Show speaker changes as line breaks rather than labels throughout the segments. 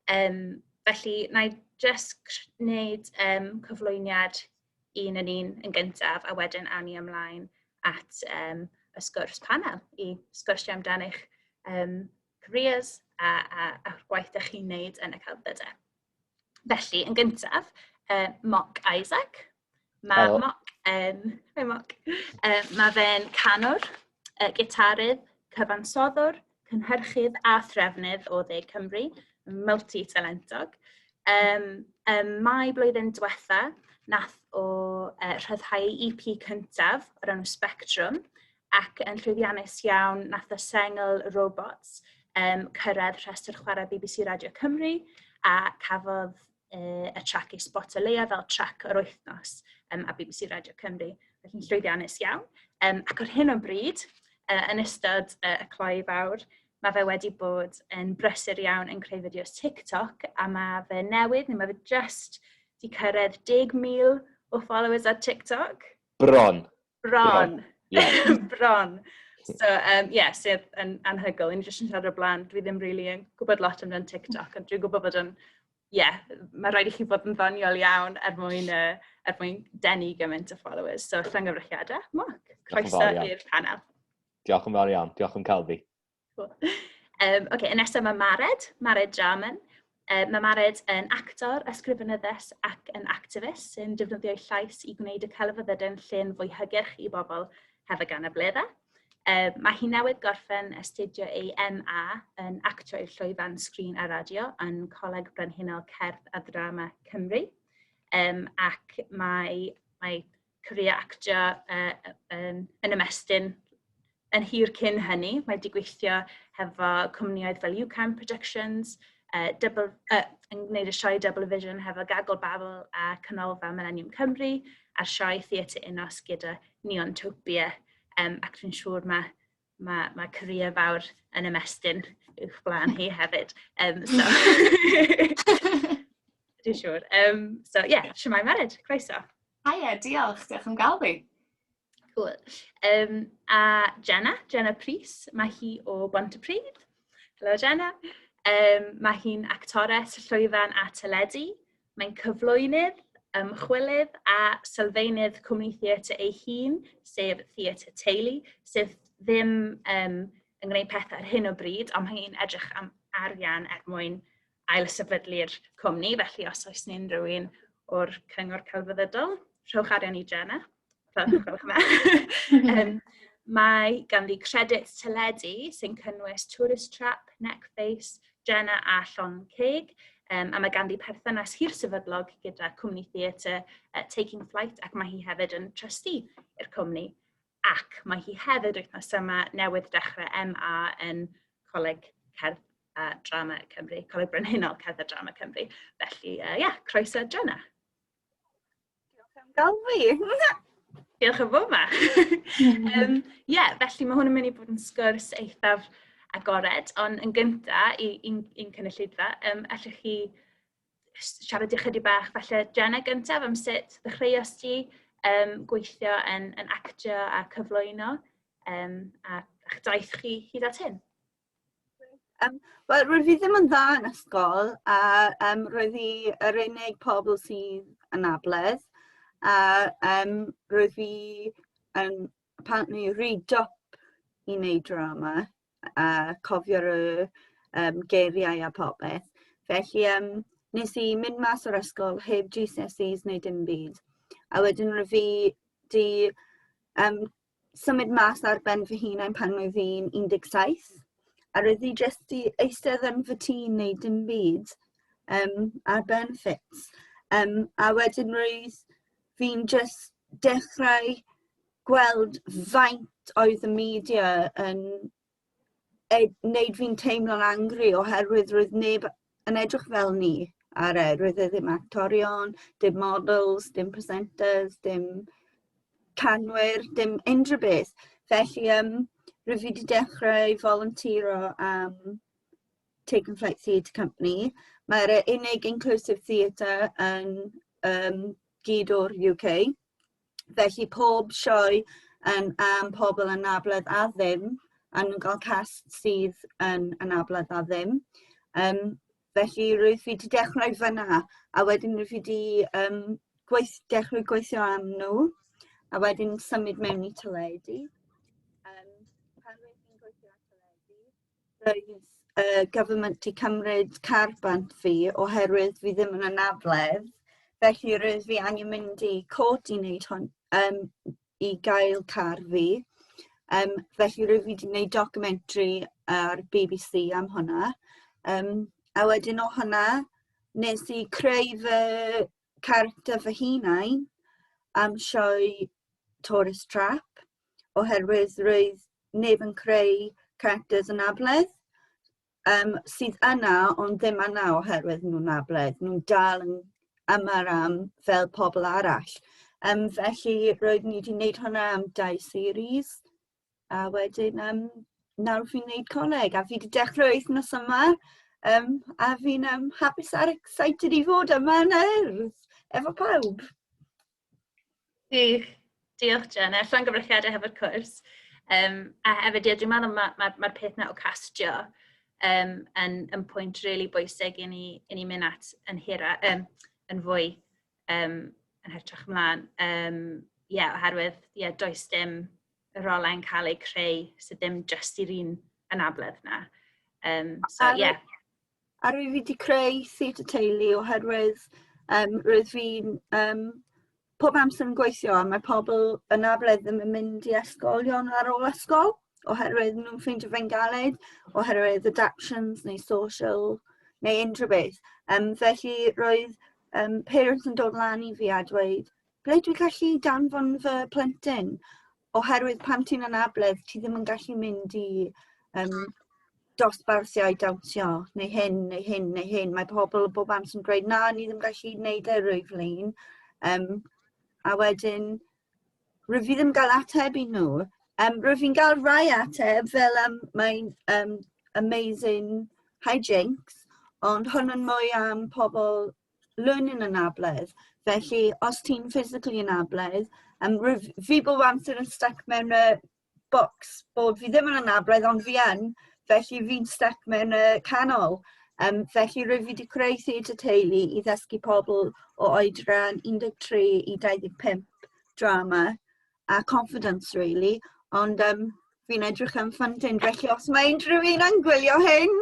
Felly, na I just wneud cyflwyniad un yn gyntaf, a wedyn awn ni ymlaen at y sgwrs panel i sgwrsio amdano'ch careers a'r gwaith ydych chi'n wneud yn y Celfyddydau. Felly, yn gyntaf, Moc Isaac. Mae Moc, mae fe'n canwr, gitarydd, cyfansoddwr, cynhyrchydd a threfnydd o De Cymru, multi-talentog. Mae blwyddyn diwetha nath o rhyddhau EP cyntaf o'r enw Spectrum, ac yn llwyddiannus iawn nath o sengl Robots cyrraedd rhestr chwarae BBC Radio Cymru a cafodd y trac ei spot o leia fel trac yr wythnos a BBC Radio Cymru. Felly'n llwyddiannus iawn. Ac ar hyn o bryd, yn ystod y cloi fawr, mae fe wedi bod yn brysur iawn yn creu fideos TikTok, a mae fe newydd, neu mae fe just wedi cyrraedd 10,000 o followers ar TikTok.
Bron.
Yeah. Bron. So, sydd yn anhygoel. Yn jyst yn siarad o blaen, dwi ddim really yn gwybod lot amdano TikTok, ond dwi'n gwybod bod yn, mae rhaid i chi bod yn ddoniol iawn mwyn denu gymaint o followers. So, llongyfrychiadau, Moc, croeso i'r panel.
Diolch yn fawr iawn, diolch yn cael fi.
Cool. Nesaf mae Mared Jarman. Mae Mared yn actor, ysgrifenyddes ac yn activist sy'n defnyddio'i llais i gwneud y celfyddydau'n llun fwy hygyrch i bobl hefyd anableddau. Mae hi newydd gorffen astudio ei MA yn actio i'r Llwyfan sgrin a radio yn Coleg Brenhinol Cerdd a Drama Cymru. Ac mae career actio yn ymestyn yn hir cyn hynny. Mae wedi gweithio hefo cwmnioedd fel UCAM Productions, yn gwneud y sioe Double Vision hefo Gaggle Babble a canolfa Millennium Cymru, a'r sioe Theatr Unos gyda Neontopia, ac dwi'n siŵr mae career fawr yn ymestyn i'ch blaen hi hefyd. Dwi'n siŵr. Siwmai Mared, croeso.
Haia, diolch am gael fi.
Cool. A Jenna Preece, mae hi o Bontypridd. Hello, Jenna. Mae hi'n actores llwyfan a teledu. Mae'n cyflwynydd, ymchwilydd a sylfaenydd cwmni theatr ei hun, sef Theatr Teulu, sydd ddim yn gwneud pethau ar hyn o bryd, ond mae hi'n edrych am arian mwyn ail-sefydlu'r cwmni, felly os oes ni'n rhywun o'r Cyngor Celfyddydol, rhowch arian i Jenna. Mae ganddi credit teledu sy'n cynnwys Tourist Trap, Neckface, Jenna a Llon Ceg, a mae ganddi perthynas hirsefydlog gyda cwmni theatr Taking Flight, ac mae hi hefyd yn trustee i'r cwmni. Ac mae hi hefyd wythnos yma newydd dechrau MA yn Coleg Cerdd a Drama Cymru, Coleg Brenhinol Cerdd a Drama Cymru. Felly, croeso Jenna.
Diolch am gael fi.
Diolch yn fawr ma. Felly mae hwn yn mynd i bod yn sgwrs eithaf agored, ond yn gyntaf i'n cynulleidfa, allwch chi siarad i chydig bach, falle Jenna gyntaf am sut ddechreuos ti gweithio yn actio a cyflwyno, a'ch daith chi hyd at hyn?
Wel, roedd fi ddim yn dda yn ysgol, a roedd hi yr unig pobl sydd yn anabledd, a roedd fi yn apparently read-up i wneud drama, a cofio'r geiriau a popeth. Felly nes i mynd mas o'r ysgol heb GCSEs neu dim byd. A wedyn roedd fi di symud mas ar ben fy hunain pan roedd fi'n 17. A roedd fi jyst di eistedd yn fy tŷ neu dim byd ar benefits. A wedyn roedd fi'n jyst dechrau gweld faint oedd y media yn wneud fi'n teimlo'n angry oherwydd roedd neb yn edrych fel ni ar roedd ddim actorion, dim models, dim presenters, dim canwyr, dim unrhyw beth. Felly roedd fi wedi dechrau volunteero am Taking Flight Theatre Company. Mae'r unig inclusive theatre yn gyd o'r UK. Felly pob sioe yn am pobl yn anabledd a ddim, a nhw'n cael cast sydd yn anabledd a ddim. Felly roedd fi wedi dechrau fyna, a wedyn roedd fi wedi dechrau gweithio am nhw, a wedyn symud mewn I teledu. Pan roedd fi'n gweithio ar teledu, roedd government I cymryd carbant fi oherwydd fi ddim yn anabledd. Felly roedd fi angen mynd I cot I wneud hwn, I gael car fi. Felly roedd fi wedi gwneud documentary ar BBC am hwnna. A wedyn o hwnna, nes I creu fy character fy hunain am sioe Tourist Trap, oherwydd roedd neb yn creu characters anabledd. Sydd yna, ond ddim yna oherwydd nhw'n anabledd. Nhw'n dal yn am fel pobl arall. Felly roedd ni wedi gwneud hwnna am 2 series. A wedyn, nawr fi'n gwneud coleg, a fi wedi dechrau wythnos yma. A fi'n hapus a excited I fod yma yn efo pawb.
Diolch Jenna, llongyfrychiadau hefo'r cwrs. A hefyd, dwi'n meddwl mae'r peth na o castio yn pwynt really bwysig I ni mynd at yn fwy yn hytrach ymlaen. Oherwydd, does dim y rolau yn cael eu creu sydd ddim just i'r un anabledd na.
A roedd fi wedi creu theatr teulu oherwydd roedd fi'n pob amser yn gweithio a mae pobl anabledd ddim yn mynd I ysgolion ar ôl ysgol oherwydd nhw'n ffeindio fe'n galed, oherwydd adaptions neu social neu unrhyw beth. Felly roedd parents yn dod lan I fi a dweud, ble dwi'n gallu danfon fy plentyn? Oherwydd pan ti'n anabledd, ti ddim yn gallu mynd I dosbarthiau dawnsio, neu hyn, neu hyn, neu hyn. Mae pobl bob amser yn gweud, na, ni ddim gallu gwneud rwyf flin. A wedyn, rwyf fi ddim gael ateb I nhw. Rwyf fi'n gael rai ateb fel mae'n amazing hijinks, ond hwn yn mwy am pobl learning anabledd. Felly, os ti'n physically anabledd, fi bob amser yn stuck mewn box bod fi ddim yn anabledd, ond fi yn. Felly fi'n stuck mewn canol. Felly rwyf fi wedi creu theatr teulu I ddysgu pobl o oedran 13 I 25 drama a confidence really. Ond fi'n edrych am funding, felly os mae unrhyw un yn gwylio hyn,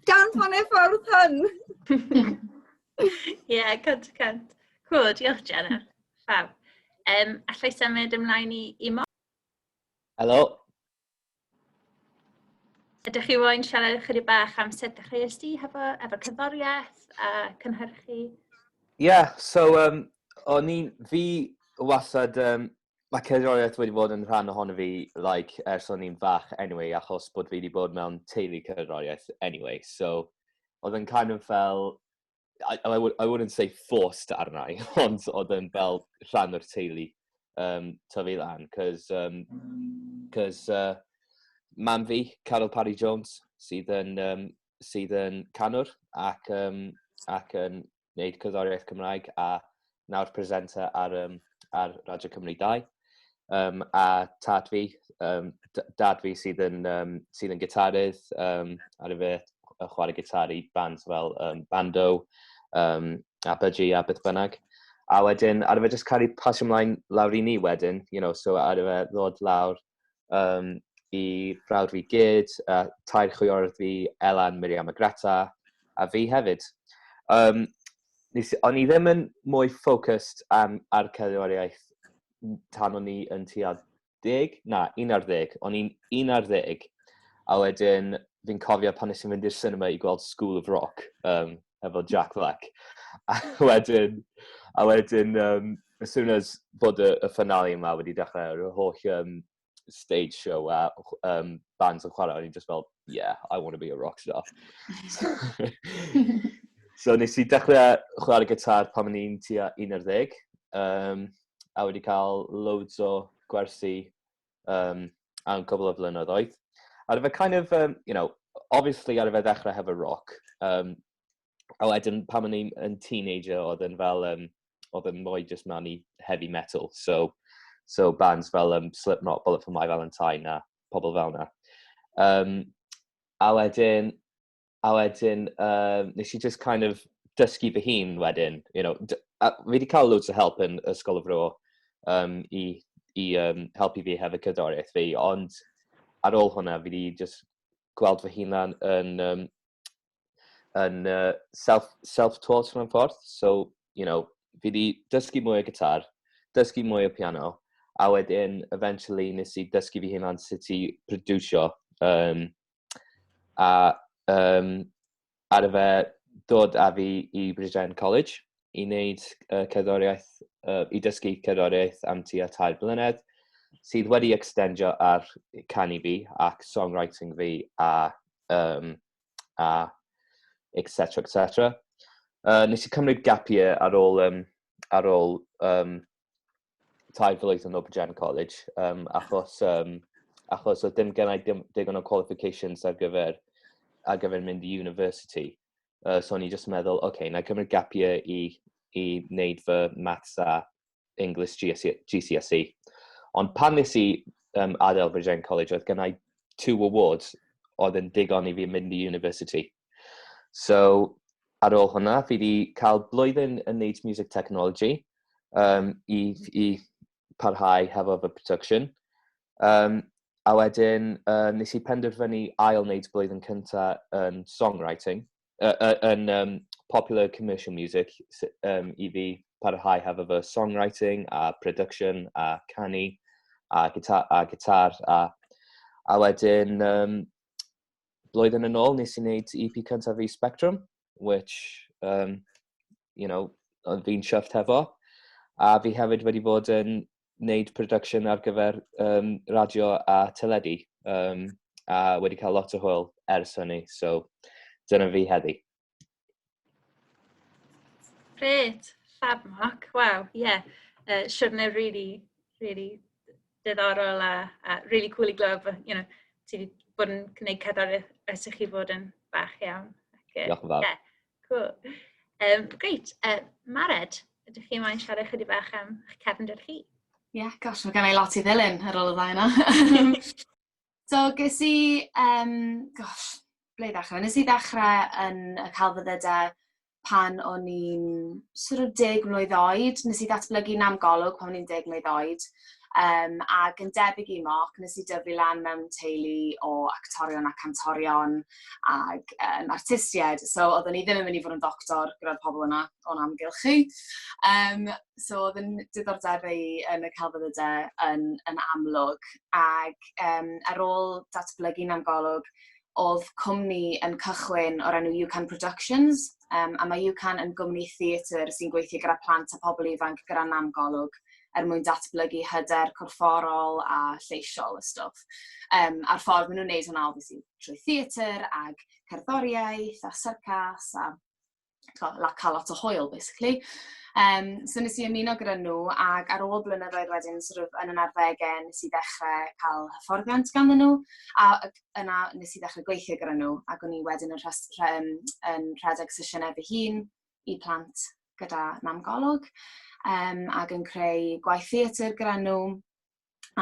danfon e ffordd hwn.
Cant. Cool, diolch Jenna. Fab. Allai symud ymlaen I Moc?
Helo.
Ydych chi moyn siarad chydig bach am sut dechreuais di efo cerddoriaeth a cynhyrchu?
So fi wastad, mae cerddoriaeth wedi bod yn rhan ohono fi ers o'n i'n fach anyway, achos bod fi wedi bod mewn teulu cerddoriaeth anyway. So oedd yn kind of fel, I wouldn't say forced arna I, ond oedd yn fel rhan o'r teulu tyfu lan, cos mam fi, Carol Parry Jones, sydd yn canwr ac yn gwneud cerddoriaeth Cymraeg a nawr presenter ar Radio Cymru 2. A dad fi sydd yn gitarydd, ar y fe chwarae gitar I bands fel Bando, a Budgie a beth bynnag. A wedyn, ar y fe jyst cael ei pasio ymlaen lawr I ni wedyn, so ar y fe ddod lawr I brawd fi Gyd, tair chwiorydd fi, Elan, Miriam a Greta, a fi hefyd. O'n I ddim yn mwy focused ar cerddoriaeth tan o'n I yn tua 10? Na, 11. O'n i'n 11, a wedyn fi'n cofio pan nes i'n mynd i'r cinema I gweld School of Rock efo Jack Black. A wedyn, as soon as bod y finale yma wedi dechrau, y holl stage show a bands yn chwarae, o'n i'n just fel, I want to be a rock star. So nes I dechrau chwarae gitar pan o'n i'n tua 11, a wedi cael loads o gwersi am couple of blynyddoedd. A fe kind of, obviously ar y fe ddechrau hefo rock, a wedyn pan o'n i'n teenager oedd yn fel, oedd yn mwy just mewn I heavy metal, so bands fel Slipknot, Bullet for My Valentine a pobl fel na. A wedyn, a wedyn, nes I just kind of dysgu fy hun wedyn, fi wedi cael loads o help yn ysgol y Fro i helpu fi hefo cerddoriaeth fi, ond ar ôl hwnna fi wedi just gweld fy hunan yn self-taught mewn ffordd. So, fi wedi dysgu mwy o gitar, dysgu mwy o piano, a wedyn, eventually, nes i dysgu fi hunan sut i producio, ar y fe dod â fi i Bridgend College i wneud cerddoriaeth, i dysgu cerddoriaeth am tua 3 blynedd, sydd wedi extendio ar canu fi ac songwriting fi a etc. Nes i cymryd gap year ar ôl 3 flwyddyn o Bridgend College, achos oedd dim gennau digon o qualifications ar gyfer mynd i university. So o'n i just meddwl, na i cymryd gap year i wneud fy maths a English GCSE. Ond pan nes i adael Bridgend College, oedd gennau 2 awards oedd yn digon i fi mynd i university. So, ar ôl hwnna, fi wedi cael blwyddyn yn wneud music technology i parhau hefo fy production. A wedyn, nes i penderfynu ail wneud blwyddyn cyntaf yn songwriting, yn popular commercial music, i fi parhau hefo fy songwriting a production a canu a gitar. A wedyn, blwyddyn yn ôl, nes i wneud EP cyntaf fi Spectrum, which, oedd fi'n chuffed hefo. A fi hefyd wedi bod yn wneud production ar gyfer radio a teledu, a wedi cael lot o hwyl ers hynny, so dyna fi heddi.
Great, fab Moc, wow, yeah. Siwrne really, really diddorol a really cool I glywed, ti wedi bod yn gwneud cerddoriaeth ers i chi bod yn bach iawn.
Diolch yn fawr.
Yeah, cool. Great, Mared, ydych chi moyn siarad chydig bach am eich cefndir chi?
Gosh, mae gen i lot i ddilyn ar ôl y ddau yna. So, ges i, ble i ddechrau? Nes i ddechrau yn y Celfyddydau pan o'n i'n sort of 10 mlwydd oed. Nes i ddatblygu namgolwg pan o'n i'n 10 mlwydd oed. Ac yn debyg i Moc, nes i dyfu lan mewn teulu o actorion a cantorion ac artistiaid. So, oedden ni ddim yn mynd i fod yn doctor gyda'r pobl yna o'n amgylchu. So, oedd yn diddordeb i yn y Celfyddydau yn amlwg. Ac ar ôl datblygu namgolwg, oedd cwmni yn cychwyn o'r enw UCAN Productions. A mae UCAN yn gwmni theatr sy'n gweithio gyda plant a pobl ifanc gyda namgolwg mwyn datblygu hyder corfforol a lleisiol y stwff. A'r ffordd maen nhw'n gwneud hwnna obviously trwy theatr ag cerddoriaeth a syrcas a cael lot o hwyl, basically. So nes i ymuno gyda nhw ac ar ôl blynyddoedd wedyn sort of yn yr 90au nes i ddechrau cael hyfforddiant ganddyn nhw a yna nes i ddechrau gweithio gyda nhw ac o'n i wedyn yn rhedeg sesiynau fy hun i plant gyda namgolwg. Ac yn creu gwaith theatr gyda nhw,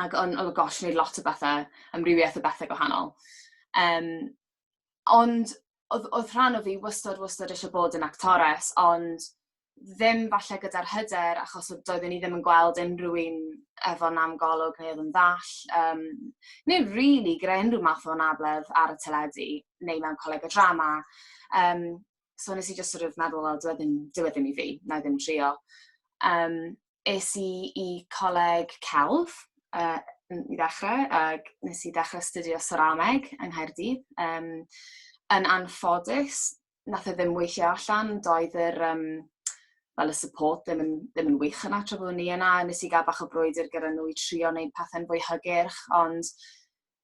ac gosh, wneud lot o bethau, amrywiaeth o bethau gwahanol. Ond oedd rhan o fi wastad eisiau bod yn actores, ond ddim falle gyda'r hyder, achos doedden ni ddim yn gweld unrhyw un efo namgolwg neu oedd yn ddall. Neu really greu unrhyw math o anabledd ar y teledu, neu mewn coleg o drama. So nes i just sort of meddwl, dyw e ddim i fi, na i ddim trio. Es i coleg celf i ddechrau, ac nes i ddechrau studio cerameg yng Nghaerdydd. Yn anffodus, nath e ddim weithio allan, doedd y support ddim yn wych yna tra bod ni yna. Nes i gael bach o brwydr gyda nhw i trio wneud pethau'n fwy hygyrch, ond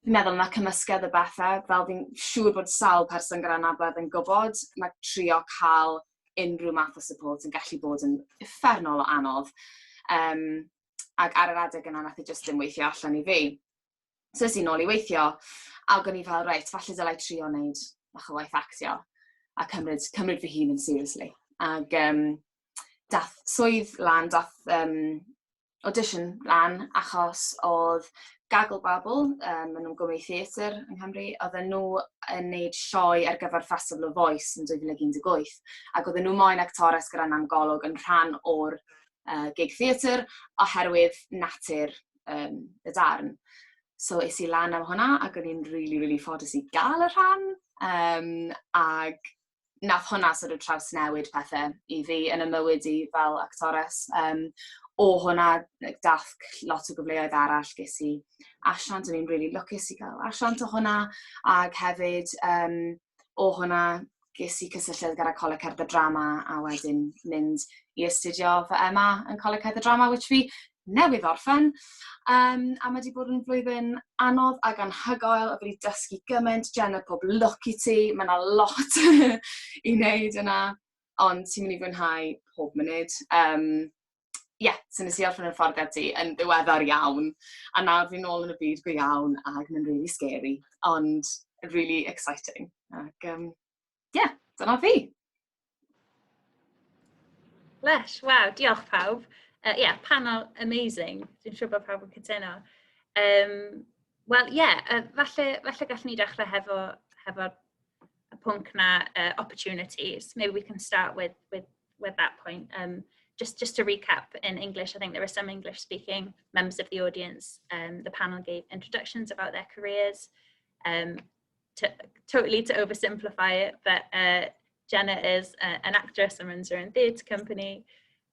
fi'n meddwl na cymysgedd y bethau, fel fi'n siŵr bod sawl person gyda anabledd yn gwybod, mae trio cael unrhyw math o support yn gallu bod yn uffernol o anodd. Ac ar yr adeg yna nath i just ddim weithio allan i fi. So es i nôl i weithio, ac o'n i fel, reit, falle dylai trio wneud bach o waith actio, a cymryd fy hun yn seriously. Ac dath swydd lan, dath audition lan, achos oedd Gaggle Babble, maen nhw'n gwmni theatr yng Nghymru, oedden nhw yn gwneud sioe ar gyfer Festival of Voice yn 2018, ac oedden nhw moyn actores gyda namgolwg yn rhan o'r gig theatr oherwydd natur y darn. So is I lan am hwnna, ac o'n i'n really ffodus I gael y rhan, ac nath hwnna sort of trawsnewid pethau I fi yn y mywyd I fel actores. O hwnna dath lot o gyfleoedd arall ges I asiant, o'n i'n really lwcus I gael asiant o hwnna, ac hefyd o hwnna ges I cysylltiad gyda Coleg Cerdd y Drama a wedyn mynd I astudio fy Emma yn Coleg Cerdd y Drama, which fi newydd orffen. A mae wedi bod yn flwyddyn anodd ac anhygoel, a fi wedi dysgu gymaint, Jenna, pob lwc I ti, mae yna lot I wneud yna, ond ti'n mynd I fwynhau pob munud. So nes I orffen yn ffordd ti yn ddiweddar iawn, a nawr fi'n ôl yn y byd go iawn, ac mae'n really scary, ond really exciting. Ac dyna fi.
Lesh, waw, diolch pawb. Panel amazing. Dwi'n siŵr bod pawb yn cytuno. Falle gallwn ni dechrau hefo y pwnc na opportunities. Maybe we can start with that point. Just to recap in English, I think there were some English-speaking members of the audience. The panel gave introductions about their careers. Totally to oversimplify it, but Jenna is an actress and runs her own theatre company,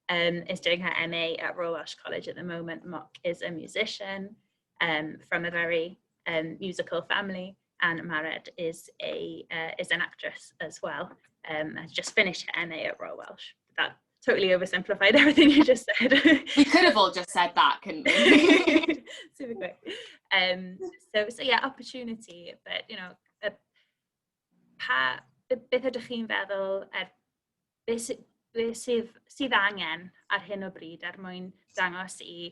is doing her MA at Royal Welsh College at the moment. Moc is a musician from a very musical family, and Mared is an actress as well. Has just finished her MA at Royal Welsh. That totally oversimplified everything you just said.
We could have all just said that, couldn't we?
Super quick. Opportunity, but beth ydych chi'n feddwl beth sydd angen ar hyn o bryd mwyn dangos I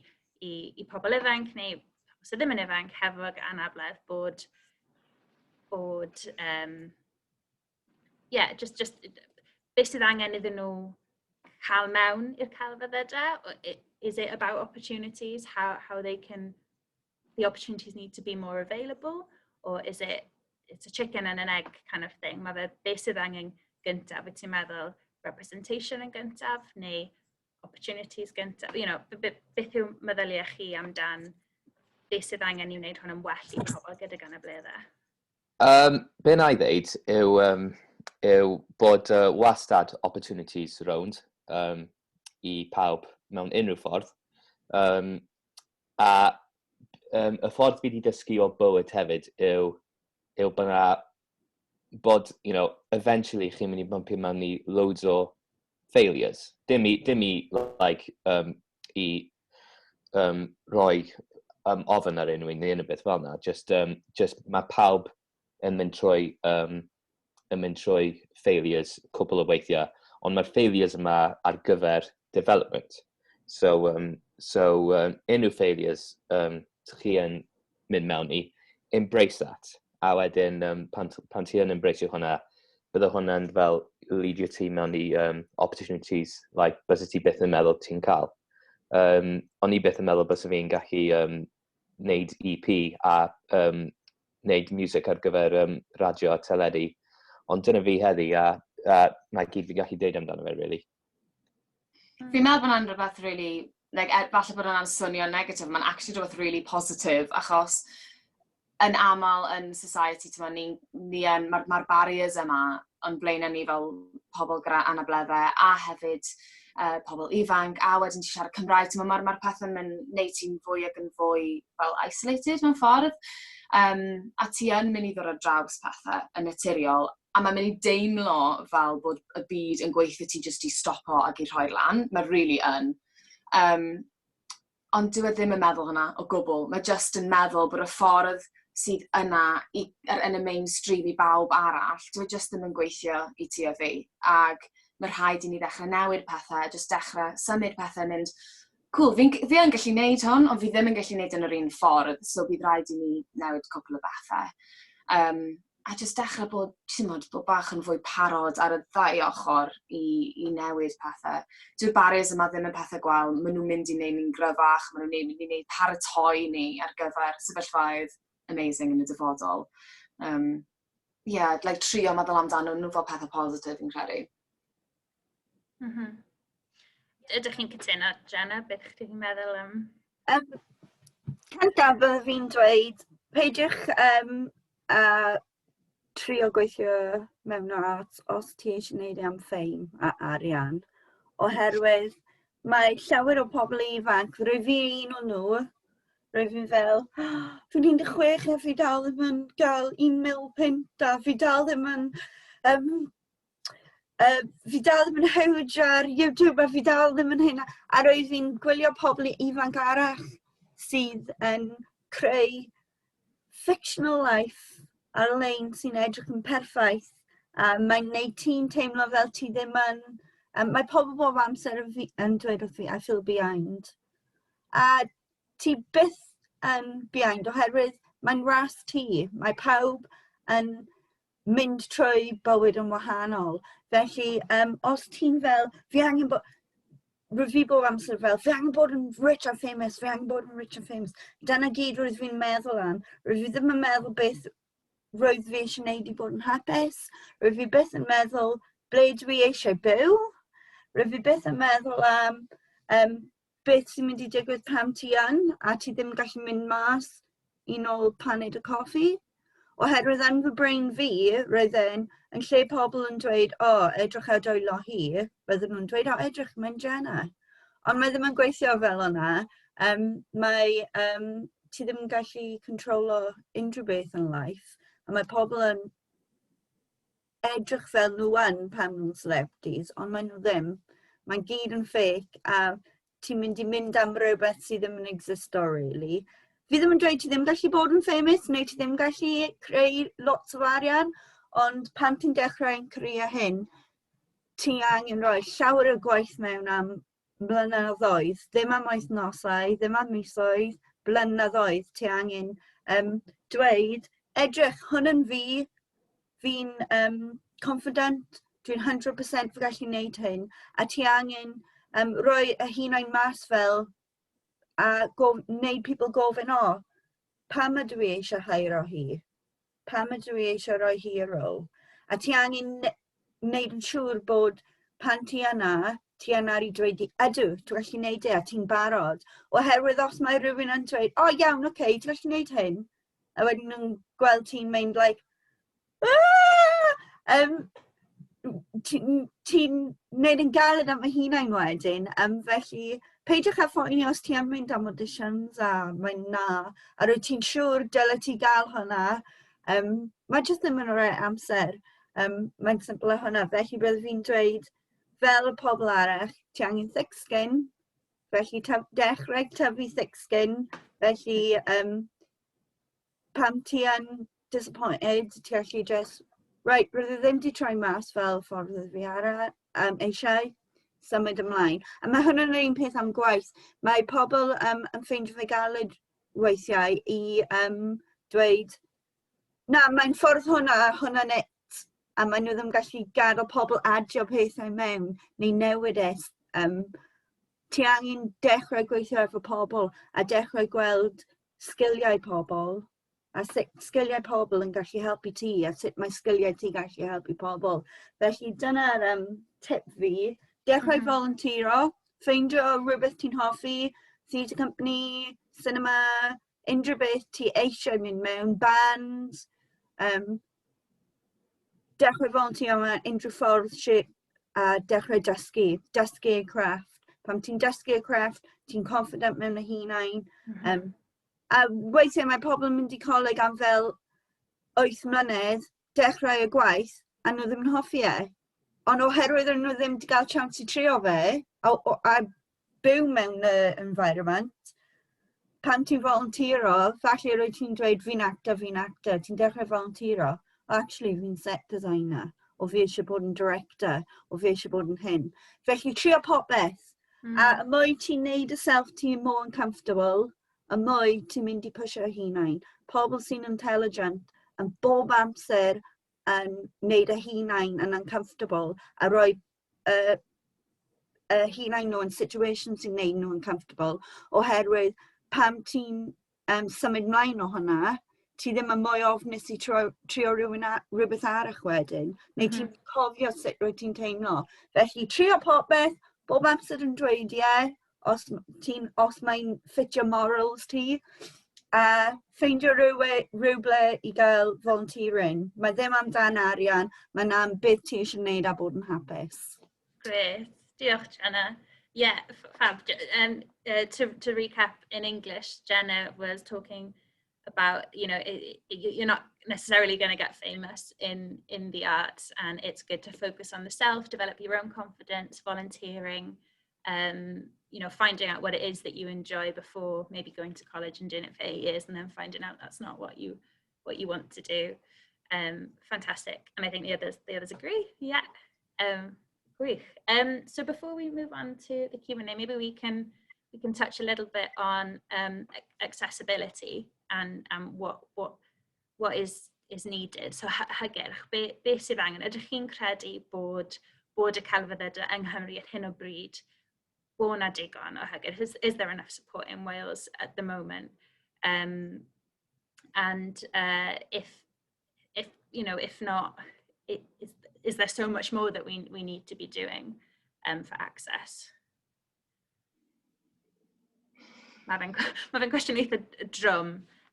pobl ifanc neu sydd ddim yn ifanc hefyd anabledd bod beth sydd angen iddyn nhw cael mewn i'r celfyddydau? Is it about opportunities, how the opportunities need to be more available, or is it's a chicken and an egg kind of thing? Mae fe beth sydd angen gyntaf, wyt ti'n meddwl representation yn gyntaf, neu opportunities gyntaf? Beth yw meddyliau chi amdan beth sydd angen I wneud hwn yn well I pobl gydag anableddau?
Be na I ddeud yw bod wastad opportunities rownd I pawb mewn unrhyw ffordd. Y ffordd fi wedi dysgu o bywyd hefyd yw bod, eventually chi'n mynd I bumpio mewn I loads o failures. Dim I roi ofyn ar unrhyw neu unrhyw beth fel yna. Just mae pawb yn mynd trwy failures cwbl o weithiau, ond mae'r failures yma ar gyfer development. So unrhyw failures chi yn mynd mewn I, embrace that. A wedyn, pan ti yn embrace hwnna, bydde hwnna'n fel leadio ti mewn I opportunities, like bys ti byth yn meddwl ti'n cael. O'n I byth yn meddwl bys fi'n gallu wneud EP a wneud music ar gyfer radio a teledu, ond dyna fi heddi a na gyd fi gallu deud amdano fe, really.
Fi'n meddwl bod hwnna'n rhywbeth really, falle bod hwnna'n swnio negatif, mae'n actually rhywbeth really positive, achos yn aml yn society, mae'r barriers yma yn blaen ni fel pobl gyda anableddau a hefyd pobl ifanc, a wedyn ti siarad Cymraeg, mae'r pethau'n gwneud ti'n fwy ac yn fwy fel isolated mewn ffordd, a ti yn mynd I ddod ar draws pethau yn naturiol, a mae'n mynd I deimlo fel bod y byd yn gweithio ti jyst I stopo ac I rhoi'r lan, mae'n really yn. Ond dwi ddim yn meddwl hynna o gwbl, mae just yn meddwl bod y ffordd sydd yna yn y mainstream I bawb arall, dwi just ddim yn gweithio I ti a fi, ac mae rhaid I ni ddechrau newid pethau, just dechrau symud pethau, mynd, cool, fi yn gallu neud hwn, ond fi ddim yn gallu neud yn yr un ffordd, so bydd rhaid I ni newid cwpl o bethau. a jyst dechrau bod bach yn fwy parod ar y ddau ochr i newid pethau. Dyw'r barriers yma ddim yn pethau gwal, maen nhw'n mynd i wneud ni'n gryfach, maen nhw'n mynd i wneud paratoi ni ar gyfer sefyllfaudd amazing yn y dyfodol. Like trio meddwl amdano nhw fel pethau positif yn credu.
Ydych chi'n cytuno, Jenna? Beth ydych chi'n meddwl am?
Cyntaf fi'n dweud, peidiwch trio gweithio mewn art os ti eisiau gwneud am ffeim a arian. Oherwydd mae llawer o pobl ifanc, rwy fi un o nhw, rwy fi'n fel, fi'n 16 a fi dal ddim yn gael 1 mil pint a fi dal ddim yn hewyd ar YouTube a fi dal ddim yn hyn. A roedd fi'n gwylio pobl ifanc arall sydd yn creu fictional life ar-lein sy'n edrych yn perffaith. Mae'n gwneud ti'n teimlo fel ti ddim yn... mae pobl bob amser yn dweud wrth fi, I feel behind. A ti byth yn behind oherwydd mae'n ras ti. Mae pawb yn mynd trwy bywyd yn wahanol. Felly, os ti'n fel, fi angen bod, rwy fi bob amser fel, fi angen bod yn rich a famous, fi angen bod yn rich a famous. Dyna gyd roedd fi'n meddwl am. Rwy fi ddim yn meddwl beth roedd fi eisiau gwneud i bod yn hapus. Rwy fi byth yn meddwl ble dwi eisiau byw. Rwy fi byth yn meddwl am beth sy'n mynd i digwydd pam ti yn, a ti ddim yn gallu mynd mas i nôl paned y coffi. Oherwydd yn fy brain fi, roedd yn lle pobl yn dweud, edrych ar dwylo hi, roedden nhw'n dweud, edrych, mae'n Jenna. Ond mae ddim yn gweithio fel yna. Ti ddim yn gallu controlo unrhyw beth yn life. A mae pobl yn edrych fel nhw yn pam nhw'n celebrities, ond maen nhw ddim. Mae'n gyd yn fake, a ti'n mynd i mynd am rhywbeth sydd ddim yn existo, really. Fi ddim yn dweud ti ddim gallu bod yn famous, neu ti ddim gallu creu lots o arian, ond pan ti'n dechrau yn creu hyn, ti angen rhoi llawer o gwaith mewn am blynyddoedd, ddim am wythnosau, ddim am misoedd, blynyddoedd. Ti angen dweud, edrych, hwn yn fi, fi'n confident, dwi'n 100% fi gallu gwneud hyn, a ti angen rhoi y hunain mas fel, a wneud people gofyn, pam ydw i eisiau hairo hi? Pam ydw i eisiau rhoi hi y rôl? A ti angen wneud yn siŵr bod pan ti yna i dweud, ydw, ti'n gallu gwneud e, a ti'n barod. Oherwydd os mae rhywun yn dweud, iawn, oce, ti'n gallu gwneud hyn? A wedyn nhw'n gweld ti'n mynd, like, ti'n gwneud yn galed am y hunain wedyn, felly peidiwch â phoeni os ti yn mynd am auditions a mae'n na, a rwy ti'n siŵr dyle ti gael hwnna. Mae jyst ddim yn rhoi amser. Mae'n simple â hwnna, felly bydd fi'n dweud fel y pobl arall, ti angen thick skin, felly dechrau tyfu thick skin, felly pam ti yn disappointed, ti allu just, right, rydw i ddim di troi mas fel ffordd fi eisiau symud ymlaen. A mae hwnna'n yr un peth am gwaith. Mae pobl yn ffeindio fe galed weithiau i dweud, na, mae'n ffordd hwnna'n it, a maen nhw ddim gallu gadael pobl adio pethau mewn neu newid e. Ti angen dechrau gweithio efo pobl a dechrau gweld sgiliau pobl, a sut sgiliau pobl yn gallu helpu ti, a sut mae sgiliau ti gallu helpu pobl. Felly dyna'r tip fi. Dechrau volunteero, ffeindio rhywbeth ti'n hoffi, theatre company, cinema, unrhyw beth ti eisiau mynd mewn, bands. Dechrau volunteero mewn unrhyw ffordd a dechrau dysgu y crafft. Pam ti'n dysgu y crafft, ti'n confident mewn y hunain. A weithiau mae pobl yn mynd i coleg am fel 8 mlynedd, dechrau y gwaith, a nhw ddim yn hoffi e. Ond oherwydd nhw ddim wedi cael chance i trio fe, a byw mewn y environment, pan ti'n volunteero, falle roedd ti'n dweud fi'n actor, ti'n dechrau volunteero, actually fi'n set designer, o fi eisiau bod yn director, o fi eisiau bod yn hyn. Felly trio popeth, a y mwy ti'n neud y self ti'n more uncomfortable, y mwy ti'n mynd i pwysio hunain. Pobl sy'n intelligent yn bob amser yn wneud y hunain yn uncomfortable a rhoi y hunain nhw yn situations sy'n gwneud nhw uncomfortable, oherwydd pam ti'n symud mlaen o hwnna, ti ddim yn mwy ofnus i trio rhywbeth arall wedyn, neu ti'n cofio sut rwy ti'n teimlo. Felly trio popeth, bob amser yn dweud ie, os mae'n ffitio morals ti, a ffeindio rhywble i gael volunteering. Mae ddim amdan arian, mae'n am beth ti eisiau gwneud a bod yn hapus.
Great. Diolch, Jenna. Yeah, fab. To recap in English, Jenna was talking about, you're not necessarily going to get famous in the arts, and it's good to focus on the self, develop your own confidence, volunteering, finding out what it is that you enjoy before maybe going to college and doing it for 8 years and then finding out that's not what you want to do. Fantastic. And I think the others agree. Yeah. Great. So before we move on to the Q&A, maybe we can touch a little bit on accessibility and what is needed. So hygyrch, be sydd angen? Ydych chi'n credu bod y celfyddydau yng Nghymru ar hyn o bryd bod na digon o hygyrch? Is there enough support in Wales at the moment? And if not, is there so much more that we need to be doing for access? Mae fe'n cwestiwn eitha drwm,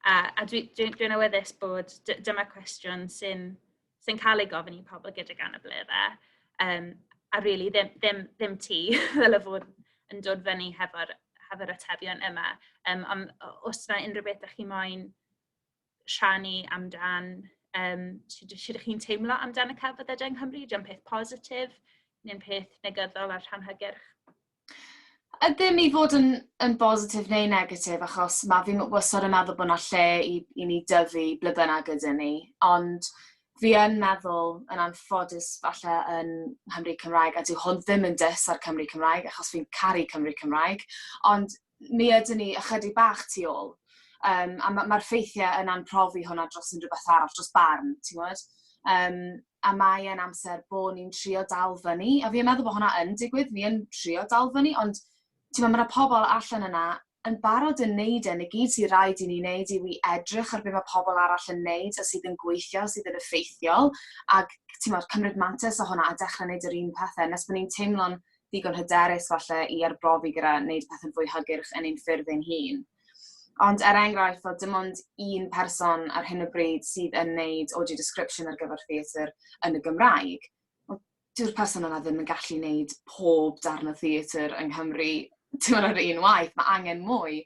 a dwi'n awyddus bod dyma cwestiwn sy'n cael ei gofyn i pobl gydag anableddau, a really ddim ti ddyle fod yn dod fyny hefo'r atebion yma. Os yna unrhyw beth ydych chi moyn rhannu amdan, sut ydych chi'n teimlo amdan y celfyddydau yng Nghymru? Ydy'n peth positif neu'n peth negyddol ar rhan hygyrch?
Ddim i fod yn positif neu negatif, achos mae fi'n wastad yn meddwl bod yna lle i ni dyfu ble bynnag gyda ni, ond fi yn meddwl yn anffodus falle yn Nghymru Cymraeg, a dyw hwn ddim yn dys ar Cymru Cymraeg, achos fi'n caru Cymru Cymraeg, ond mi ydyn ni ychydig bach tu ôl. A mae'r ffeithiau yn anprofi hwnna dros unrhyw beth arall, dros barn, ti'n gwybod? A mae yn amser bod ni'n trio dal fyny, a fi'n meddwl bod hwnna yn digwydd, ni yn trio dal fyny, ond mae pobl allan yna yn barod yn neud yn y gyd sy'n rhaid i ni wneud i wi edrych ar beth mae pobl arall yn neud a sydd yn gweithio, sydd yn effeithiol, ac cymryd mantis o hwnna a dechrau wneud yr un pethau, nes bod ni'n teimlo'n ddigon hyderus falle i arbrofi gyda wneud pethau'n fwy hygyrch yn ein ffyrdd ein hun. Ond enghraifft, fod dim ond un person ar hyn o bryd sydd yn wneud audio description ar gyfer theatr yn y Gymraeg, dyw'r person yna ddim yn gallu wneud pob darn o theatr yng Nghymru ar un waith, mae angen mwy.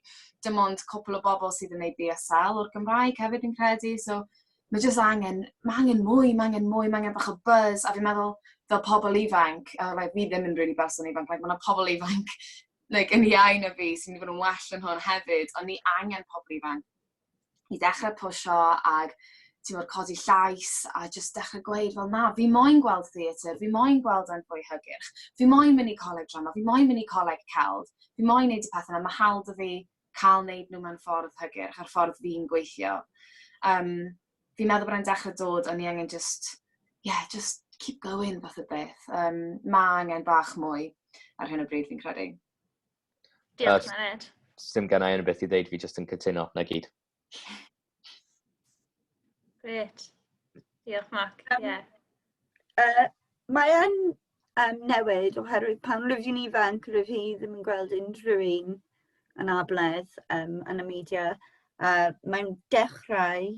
Dim ond cwpl o bobl sydd yn gwneud BSL o'r Gymraeg hefyd yn credu, so mae angen mwy, mae angen bach o buzz, a fi'n meddwl fel pobl ifanc, fi ddim yn really berson ifanc, mae yna pobl ifanc yn iau na fi sy'n mynd yn well yn hwn hefyd, ond ni angen pobl ifanc i dechrau pwysio ag codi llais a just dechrau gweud fel na, fi moyn gweld theatr, fi moyn gweld yn fwy hygyrch, fi moyn mynd i coleg drama, fi moyn mynd i coleg celf, fi moyn neud y pethau yna, mae hawl dy fi cael neud nhw mewn ffordd hygyrch, ar ffordd fi'n gweithio. Fi'n meddwl bod e'n dechrau dod, ond ni angen just keep going fath o beth. Mae angen bach mwy ar hyn o bryd fi'n credu.
Diolch, Mared.
Dim gen i yn beth i ddeud, fi just yn cytuno na gyd.
Great. Diolch, Moc.
Mae yn newid oherwydd pan rwyf fi'n ifanc, rwyf fi ddim yn gweld unrhyw un yn anabledd yn y media. Mae'n dechrau,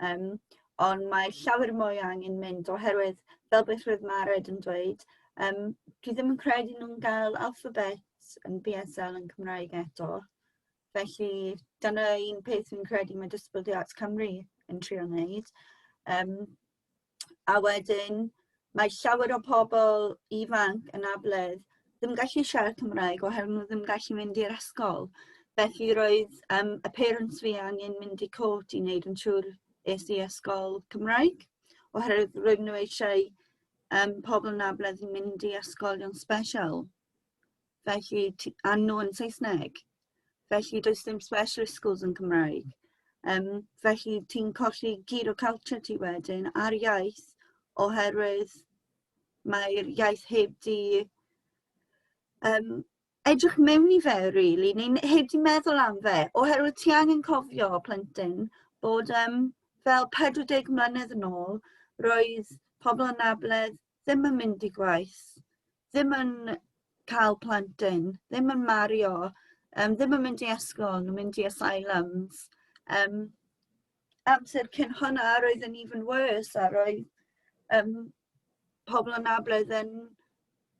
ond mae llawer mwy angen mynd oherwydd, fel beth roedd Mared yn dweud, dwi ddim yn credu nhw'n gael alphabet yn BSL yn Cymraeg eto. Felly, dyna un peth fi'n credu mae Disability Arts Cymru yn trio wneud. A wedyn, mae llawer o pobl ifanc yn anabledd ddim gallu siarad Cymraeg oherwydd nhw ddim gallu mynd i'r ysgol. Felly roedd y parents fi angen mynd i cwrt i wneud yn siŵr es i ysgol Cymraeg. Oherwydd roedd nhw eisiau pobl yn anabledd yn mynd i ysgolion special. Felly, a nhw yn Saesneg. Felly, does dim specialist schools yn Cymraeg. Felly ti'n colli gyd o culture ti wedyn ar iaith oherwydd mae'r iaith heb di edrych mewn i fe, really, neu heb di meddwl am fe, oherwydd ti angen cofio plentyn bod fel 40 mlynedd yn ôl, roedd pobl anabledd ddim yn mynd i gwaith, ddim yn cael plentyn, ddim yn mario, ddim yn mynd i ysgol, nhw'n mynd i asylums. Amser cyn hwnna roedd yn even worse, a roedd pobl anabledd yn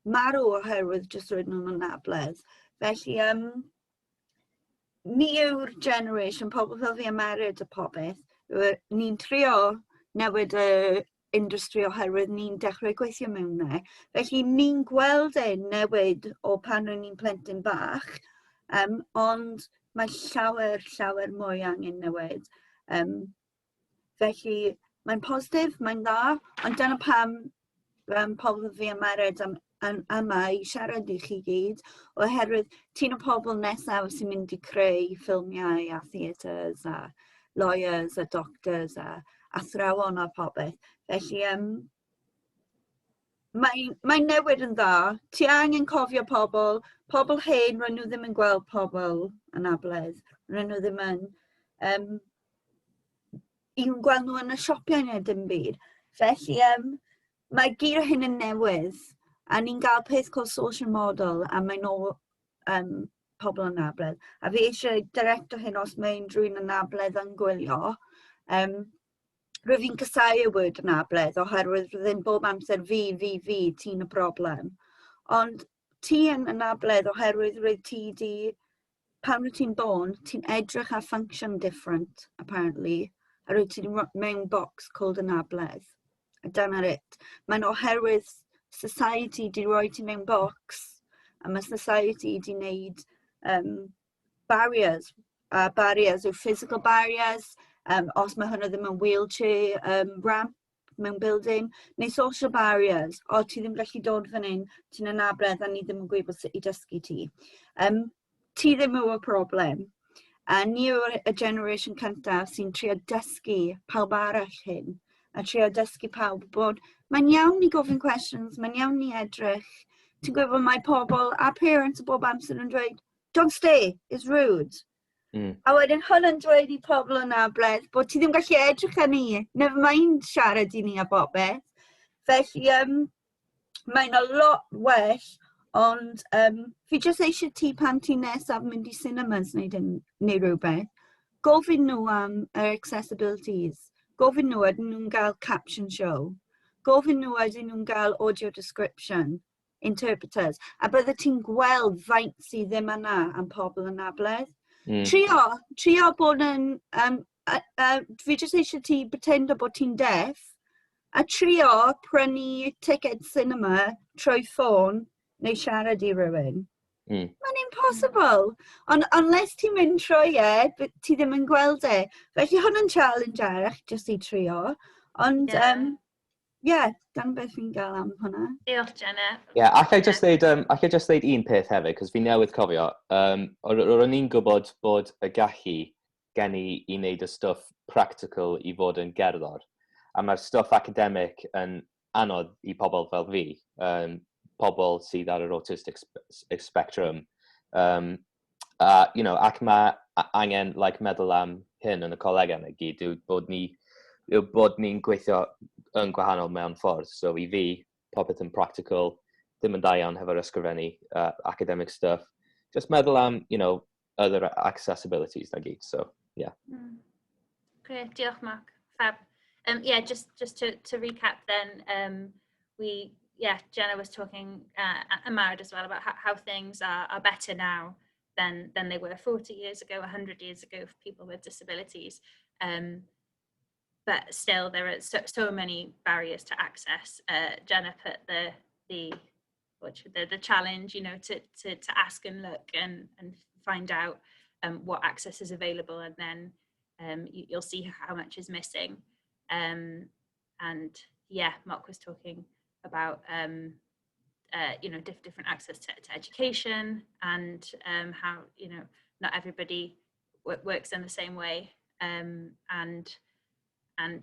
marw oherwydd jyst roedd nhw'n anabledd. Felly, ni yw'r generation, pobl fel fi a Mared a popeth, ni'n trio newid y industry oherwydd ni'n dechrau gweithio mewn ne. Felly ni'n gweld e'n newid o pan o'n ni'n plentyn bach, ond mae llawer mwy angen newid. Felly mae'n positif, mae'n dda, ond dyna pam pobl fi a Mared yma i siarad i chi gyd, oherwydd ti'n o pobl nesaf sy'n mynd i creu ffilmiau a theatres a lawyers a doctors a athrawon a popeth. Felly mae newid yn dda. Ti angen cofio pobl hen, roedd nhw ddim yn gweld pobl anabledd. Roedd nhw ddim yn i'n gweld nhw yn y siopiau neu dim byd. Felly mae gyd o hyn yn newydd, a ni'n gael peth called social model, a mae nhw pobl anabledd. A fi eisiau directo hyn os mae unrhyw'n anabledd yn gwylio. Rwyf fi'n casau y word anabledd, oherwydd rydyn bob amser fi, ti'n y broblem. Ond ti yn anabledd oherwydd roedd ti di, pan rwyt ti'n born, ti'n edrych ar function different, apparently, a roedd ti mewn box called anabledd. A dyna'r it. Mae'n oherwydd society di roi ti mewn box, a mae society di wneud barriers. Barriers yw physical barriers, os mae hwnna ddim yn wheelchair ramp mewn building, neu social barriers, o ti ddim gallu dod fan hyn, ti'n anabledd a ni ddim yn gwybod sut i dysgu ti. Ti ddim yw'r problem. A ni yw'r generation cyntaf sy'n trio dysgu pawb arall hyn, a trio dysgu pawb bod mae'n iawn i gofyn questions, mae'n iawn i edrych. Ti'n gwybod mae pobl a parents bob amser yn dweud, don't stay, it's rude. A wedyn hwn yn dweud i pobl anabledd bod ti ddim gallu edrych ar ni, never mind siarad i ni a bobeth. Felly mae'n a lot well, ond fi jyst eisiau ti pan ti nesaf mynd i cinemas neu rhywbeth, gofyn nhw am accessibilities, gofyn nhw ydyn nhw'n gael caption show, gofyn nhw ydyn nhw'n gael audio description, interpreters, a bydde ti'n gweld faint sydd ddim yna am pobl anabledd. Trio bod yn, fi jyst eisiau ti pretendo bod ti'n deaf, a trio prynu ticket cinema trwy ffôn neu siarad i rywun. Mae'n impossible. Ond unless ti'n mynd trwy ti ddim yn gweld e. Felly hwn yn challenge arall, jyst i trio. Ond, dyna beth fi'n gael am hwnna.
Diolch, Jenna.
Allai just dweud un peth hefyd, cos fi newydd cofio. Ro'n i'n gwybod bod y gallu gen i wneud y stwff practical i fod yn gerddor. A mae'r stwff academic yn anodd i pobl fel fi, pobl sydd ar yr autistic spectrum. Ac mae angen meddwl am hyn yn y colegau neu gyd, yw bod ni'n gweithio yn gwahanol mewn ffordd. So i fi, popeth yn practical, ddim yn da iawn hefo'r ysgrifennu, academic stuff. Just meddwl am, other accessibilities na gyd. So, yeah.
Great, diolch, Moc. Fab. Just to recap then, Jenna was talking, and Mared as well, about how things are better now than they were 40 years ago, 100 years ago for people with disabilities. But still, there are so many barriers to access. Jenna put the challenge, to ask and look and find out what access is available, and then you'll see how much is missing. Moc was talking about different access to education, and how not everybody works in the same way. and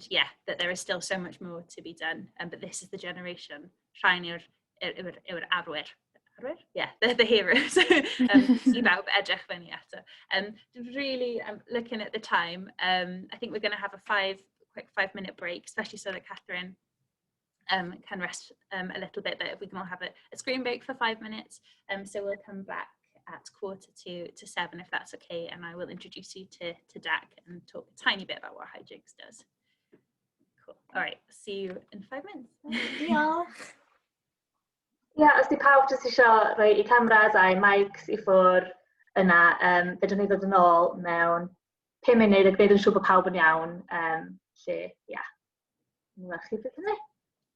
yeah, that there is still so much more to be done. But this is the generation, rhain yw'r arwyr. Yeah, the heroes. I bawb edrych fyny ato. Really, looking at the time, I think we're going to have a quick 5-minute break, especially so that Catherine can rest a little bit, but we can all have a screen break for 5 minutes. So we'll come back at 6:45 if that's okay, and I will introduce you to Dak and talk a tiny bit about what Hijinks does. Cool. All right, see you in 5 minutes.
Diolch.
Ia, os di pawb jyst eisiau rhoi eu cameras a'i mics i ffwrdd yna, fedrwn ni ddod yn ôl mewn 5 munud a gwneud yn siŵr bod pawb yn iawn. Lle, ia. Welch chi beth hynny.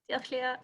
Diolch, Leo.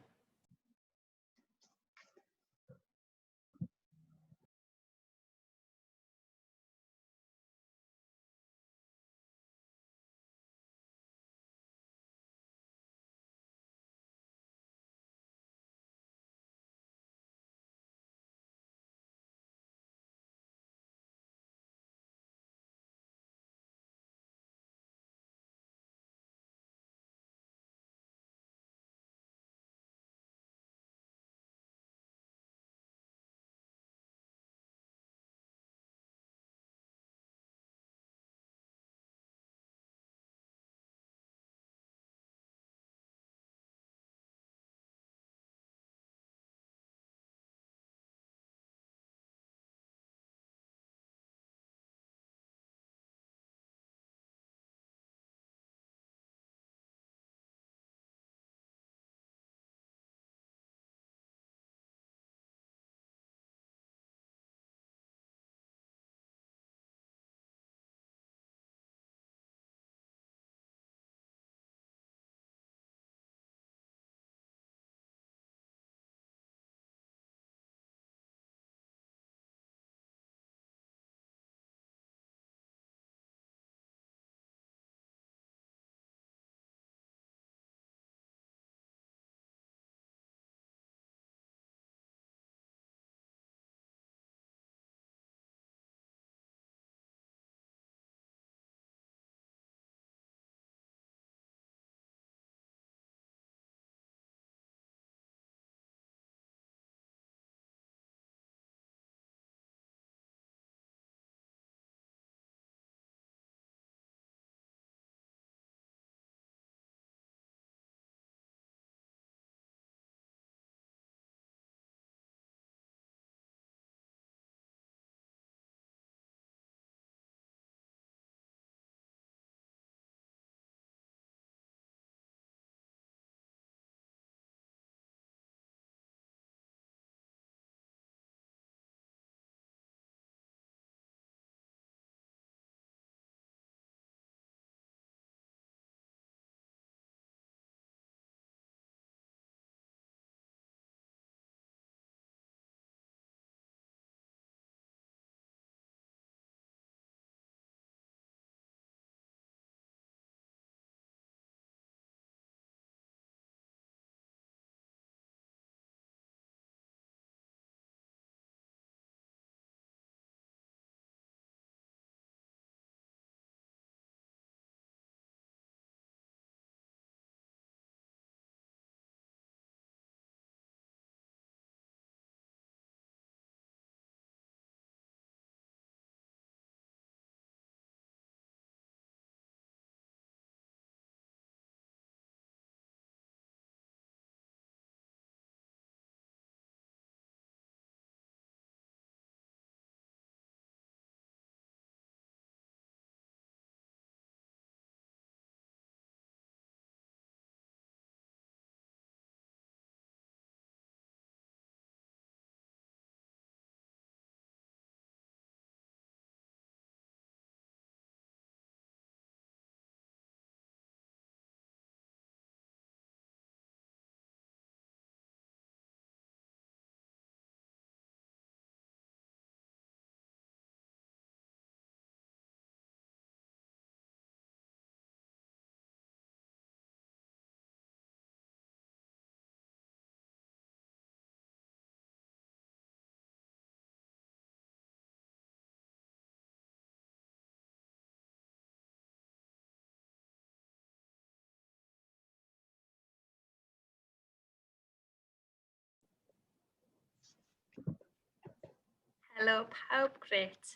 Helo pawb, grêt.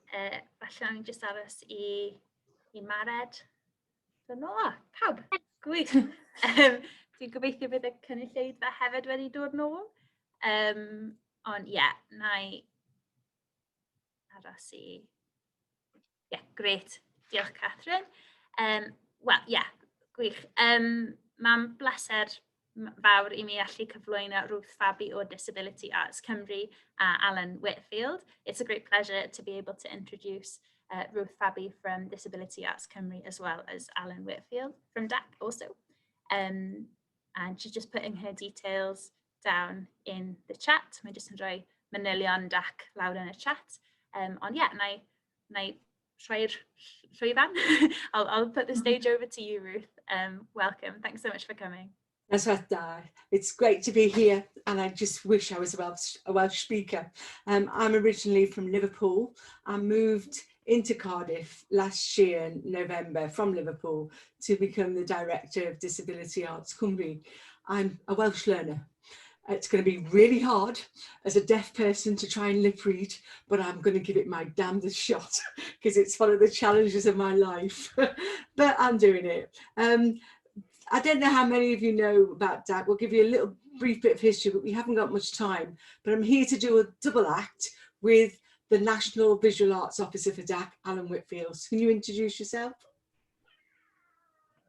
Falle ni'n jyst aros i Mared. Pawb, gwych. Dwi'n gobeithio bydd y cynulleidfa hefyd wedi dod nôl. Ond ie, na i aros i... Ie, grêt. Diolch, Catherine. Wel, ie, gwych. Mae'n bleser fawr i mi allu cyflwyno Ruth Fabi o Disability Arts Cymru a Alan Whitfield. It's a great pleasure to be able to introduce Ruth Fabi from Disability Arts Cymru as well as Alan Whitfield from DAC also. And she's just putting her details down in the chat. Mae'n just yn rhoi manylion DAC lawr yn y chat. Ond ie, na i rhoi'r llwyfan. I'll put the stage over to you, Ruth. Welcome. Thanks so much for coming.
That's right, it's great to be here, and I just wish I was a Welsh speaker. I'm originally from Liverpool. I moved into Cardiff last year in November from Liverpool to become the director of Disability Arts Cymru. I'm a Welsh learner. It's going to be really hard as a deaf person to try and lip read, but I'm going to give it my damnedest shot because it's one of the challenges of my life. But I'm doing it. I don't know how many of you know about DAC. We'll give you a little brief bit of history, but we haven't got much time. But I'm here to do a double act with the National Visual Arts Officer for DAC, Alan Whitfield. Can you introduce yourself?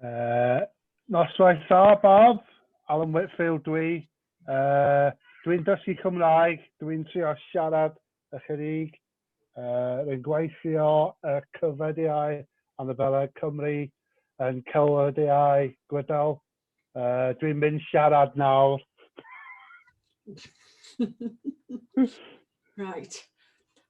Noswaith Bob, Alan Whitfield dwi. Dwi'n dysgu Cymraeg, dwi'n trio siarad ychydig. Dwi'n gweithio y Celfyddydau, Anableddau Cymru, yn Celfyddydau Gwydol. Dwi'n mynd siarad nawr.
Right.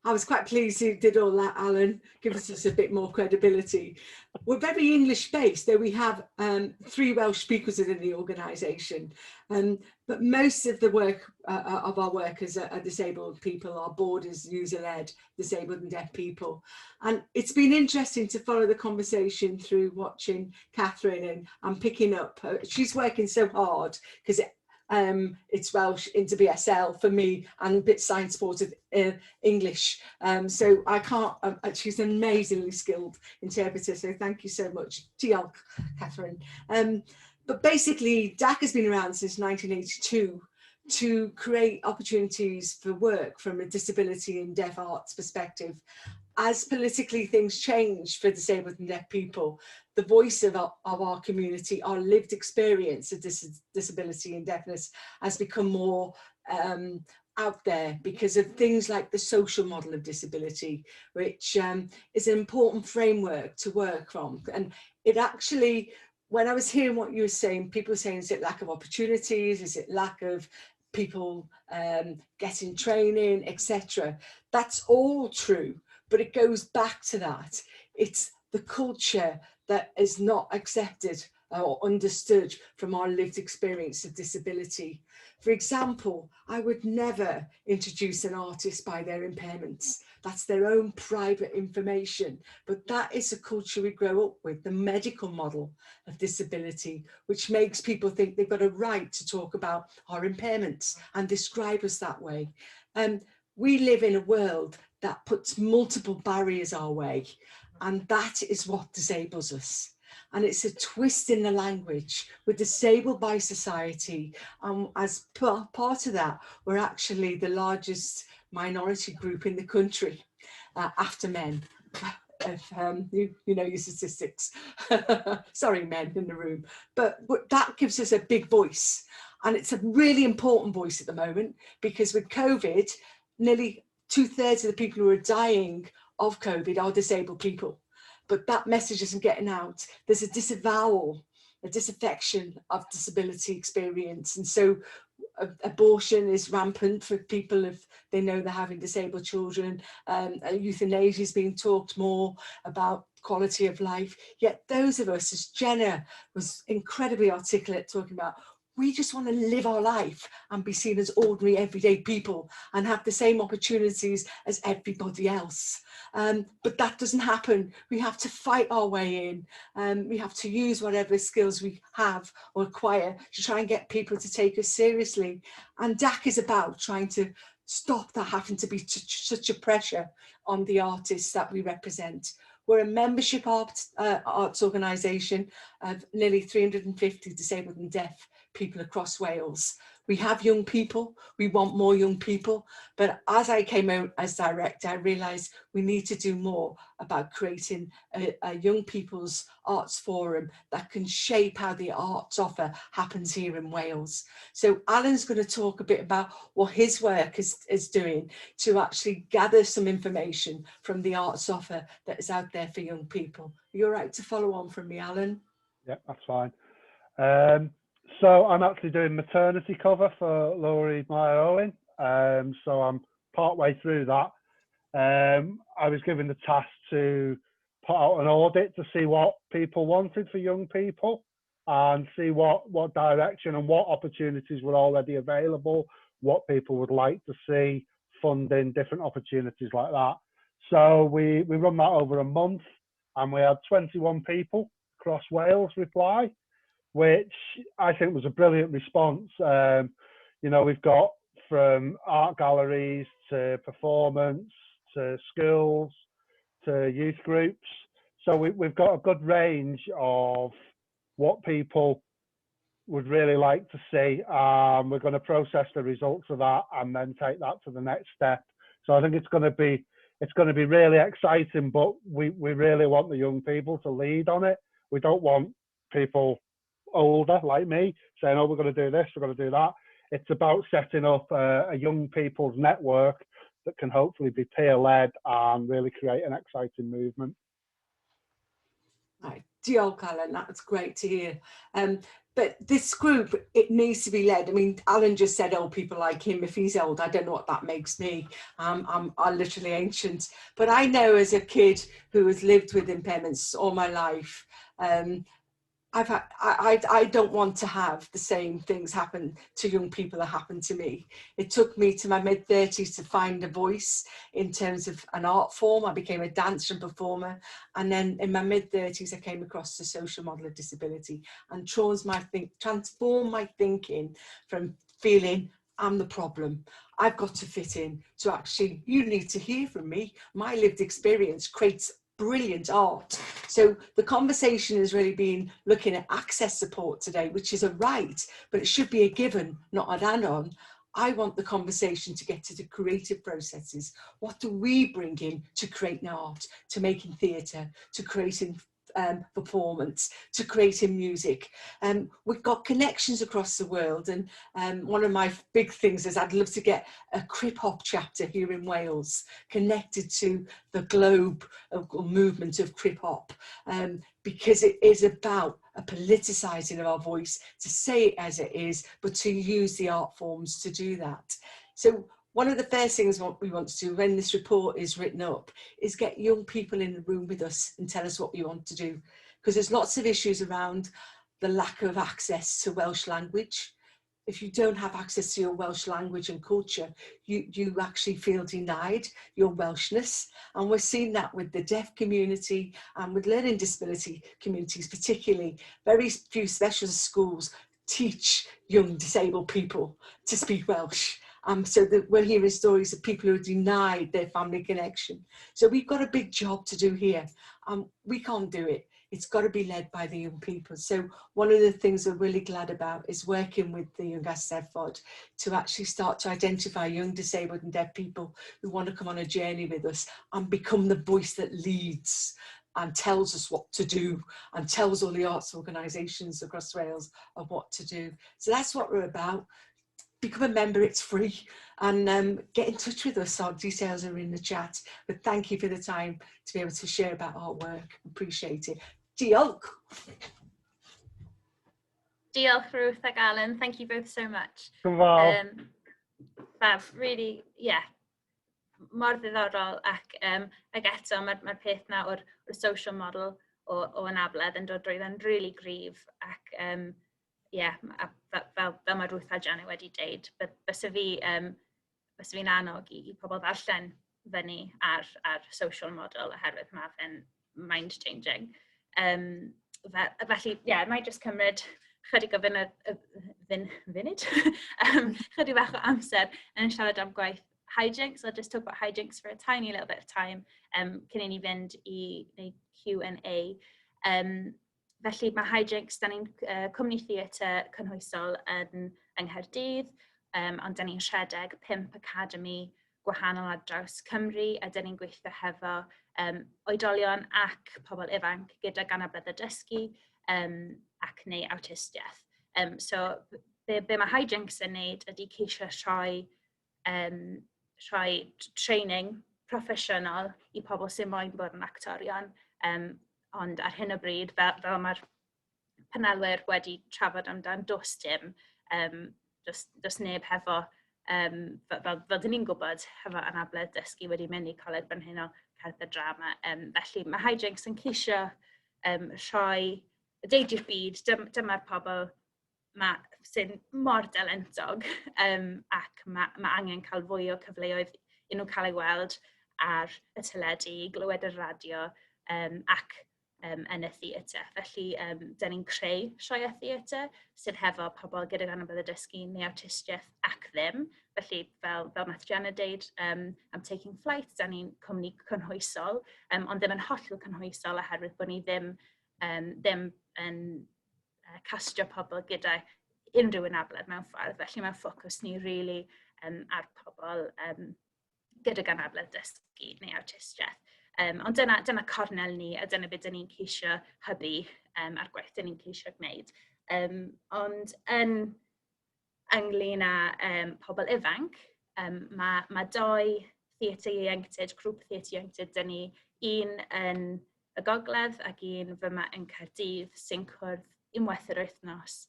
I was quite pleased you did all that, Alan. Gives us a bit more credibility. We're very English based, though we have 3 Welsh speakers within the organisation. But most of the work of our workers are disabled people. Our board is user-led, disabled and deaf people. And it's been interesting to follow the conversation through watching Catherine and picking up. She's working so hard because it's Welsh into BSL for me and a bit science supported English. So I can't, she's an amazingly skilled interpreter. So thank you so much. Diolch, Catherine. But basically DAC has been around since 1982 to create opportunities for work from a disability and deaf arts perspective. As politically things change for disabled and deaf people, the voice of our community, our lived experience of disability and deafness has become more out there because of things like the social model of disability, which is an important framework to work from. And it actually, when I was hearing what you were saying, people were saying, is it lack of opportunities? Is it lack of people getting training, etc.? That's all true. But it goes back to that. It's the culture that is not accepted or understood from our lived experience of disability. For example, I would never introduce an artist by their impairments. That's their own private information. But that is a culture we grow up with, the medical model of disability, which makes people think they've got a right to talk about our impairments and describe us that way. We live in a world that puts multiple barriers our way, and that is what disables us. And it's a twist in the language. We're disabled by society, and as part of that, we're actually the largest minority group in the country, after men. You know your statistics. Sorry, men in the room. But that gives us a big voice, and it's a really important voice at the moment, because with COVID, nearly 2/3 of the people who are dying of COVID are disabled people. But that message isn't getting out. There's a disavowal, a disaffection of disability experience. And so abortion is rampant for people if they know they're having disabled children. Euthanasia is being talked more about, quality of life. Yet those of us, as Jenna was incredibly articulate talking about, we just want to live our life and be seen as ordinary, everyday people and have the same opportunities as everybody else. But that doesn't happen. We have to fight our way in. We have to use whatever skills we have or acquire to try and get people to take us seriously. And DAC is about trying to stop that having to be such a pressure on the artists that we represent. We're a membership arts organisation of nearly 350 disabled and deaf people across Wales. We have young people, we want more young people, but as I came out as director, I realised we need to do more about creating a young people's arts forum that can shape how the arts offer happens here in Wales. So Alan's going to talk a bit about what his work is doing to actually gather some information from the arts offer that is out there for young people. Are you all right to follow on from me, Alan?
Yeah, that's fine. So I'm actually doing maternity cover for Laurie Meyer-Owen. So I'm partway through that. I was given the task to put out an audit to see what people wanted for young people and see what direction and what opportunities were already available, what people would like to see, funding, different opportunities like that. So we run that over a month, and we had 21 people across Wales reply, which I think was a brilliant response. You know, we've got from art galleries to performance to schools to youth groups. So we've got a good range of what people would really like to see. We're going to process the results of that and then take that to the next step. So I think it's going to be really exciting, but we really want the young people to lead on it. We don't want people older like me saying, oh, we're going to do this, we're going to do that. It's about setting up a young people's network that can hopefully be peer-led and really create an exciting movement.
Right, diolch, Alan, that's great to hear. But this group, it needs to be led. I mean, Alan just said, oh, people like him, if he's old, I don't know what that makes me. I'm literally ancient. But I know as a kid who has lived with impairments all my life, I don't want to have the same things happen to young people that happen to me. It took me to my mid-30s to find a voice in terms of an art form. I became a dancer and performer. And then in my mid-30s, I came across the social model of disability and transformed my thinking from feeling I'm the problem, I've got to fit in, to actually, you need to hear from me. My lived experience creates brilliant art. So the conversation has really been looking at access support today, which is a right, but it should be a given, not an add-on. I want the conversation to get to the creative processes. What do we bring in to creating art, to making theatre, to creating performance, to creating music? We've got connections across the world, and one of my big things is I'd love to get a crip hop chapter here in Wales connected to the globe movement of crip hop, because it is about a politicising of our voice, to say it as it is, but to use the art forms to do that. So one of the first things what we want to do when this report is written up is get young people in the room with us and tell us what we want to do. Because there's lots of issues around the lack of access to Welsh language. If you don't have access to your Welsh language and culture, you actually feel denied your Welshness. And we're seeing that with the deaf community and with learning disability communities, particularly. Very few specialist schools teach young disabled people to speak Welsh. So that we're hearing stories of people who are denied their family connection. So we've got a big job to do here. We can't do it. It's got to be led by the young people. So one of the things we're really glad about is working with the Young Eisteddfod to actually start to identify young disabled and deaf people who want to come on a journey with us and become the voice that leads and tells us what to do and tells all the arts organisations across Wales of what to do. So that's what we're about. Become a member, it's free, and get in touch with us. Our details are in the chat. But thank you for the time to be able to share about our work. Appreciate it. Diolch.
Diolch, Ruth ac Alan. Thank you both so much. Fab, really, yeah, mor ddiddorol ac eto mae'r peth na o'r social model o anabledd yn dod drwyddo'n really gryf ac fel mae Ruth a Jenna wedi deud, bysa fi'n annog i pobl ddarllen fyny ar social model oherwydd mae fe'n mind-changing. Felly, mae jyst cymryd chydig o funud, chydig bach o amser yn siarad am gwaith hijinks. I'll just talk about hijinks for a tiny little bit of time cyn I ni fynd I wneud Q&A. Felly mae hijinks, da ni'n cwmni theatr cynhwysol yng Nghaerdydd, ond da ni'n rhedeg 5 academi gwahanol ar draws Cymru, a da ni'n gweithio hefo oedolion ac pobl ifanc gyda anabledd dysgu ac neu awtistiaeth. So, be mae hijinks yn neud ydy ceisio rhoi training proffesiynol I pobl sy'n moyn bod yn actorion, ond ar hyn o bryd, fel mae'r panelwyr wedi trafod amdan, does dim, does neb hefo, fel dyn ni'n gwybod, hefo anabledd dysgu wedi mynd I Coleg Brenhinol Cerdd y Drama. Felly mae hijinks yn ceisio rhoi deud i'r byd, dyma'r pobl sy'n mor dalentog ac mae angen cael fwy o cyfleoedd I nhw cael ei weld ar y teledu, glywed y radio ac yn y theatr. Felly, da ni'n creu sioeau theatr sydd hefo pobl gyda anabledd dysgu neu awtistiaeth ac ddim. Felly, fel nath Jenna deud, am Taking Flight, da ni'n cwmni cynhwysol, ond ddim yn hollol cynhwysol oherwydd bod ni ddim yn castio pobl gyda unrhyw anabledd mewn ffordd. Felly, mae'r ffocws ni rili ar pobl gyda anabledd dysgu neu awtistiaeth. Ond dyna cornel ni, a dyna beth dyn ni'n ceisio hybu a'r gwaith dyn ni'n ceisio gwneud. Ond ynglyn â pobl ifanc, mae 2 theatr ieuenctid, grŵp theatr ieuenctid, dyn ni un yn y Gogledd ac un fyma yn Caerdydd sy'n cwrdd unwaith yr wythnos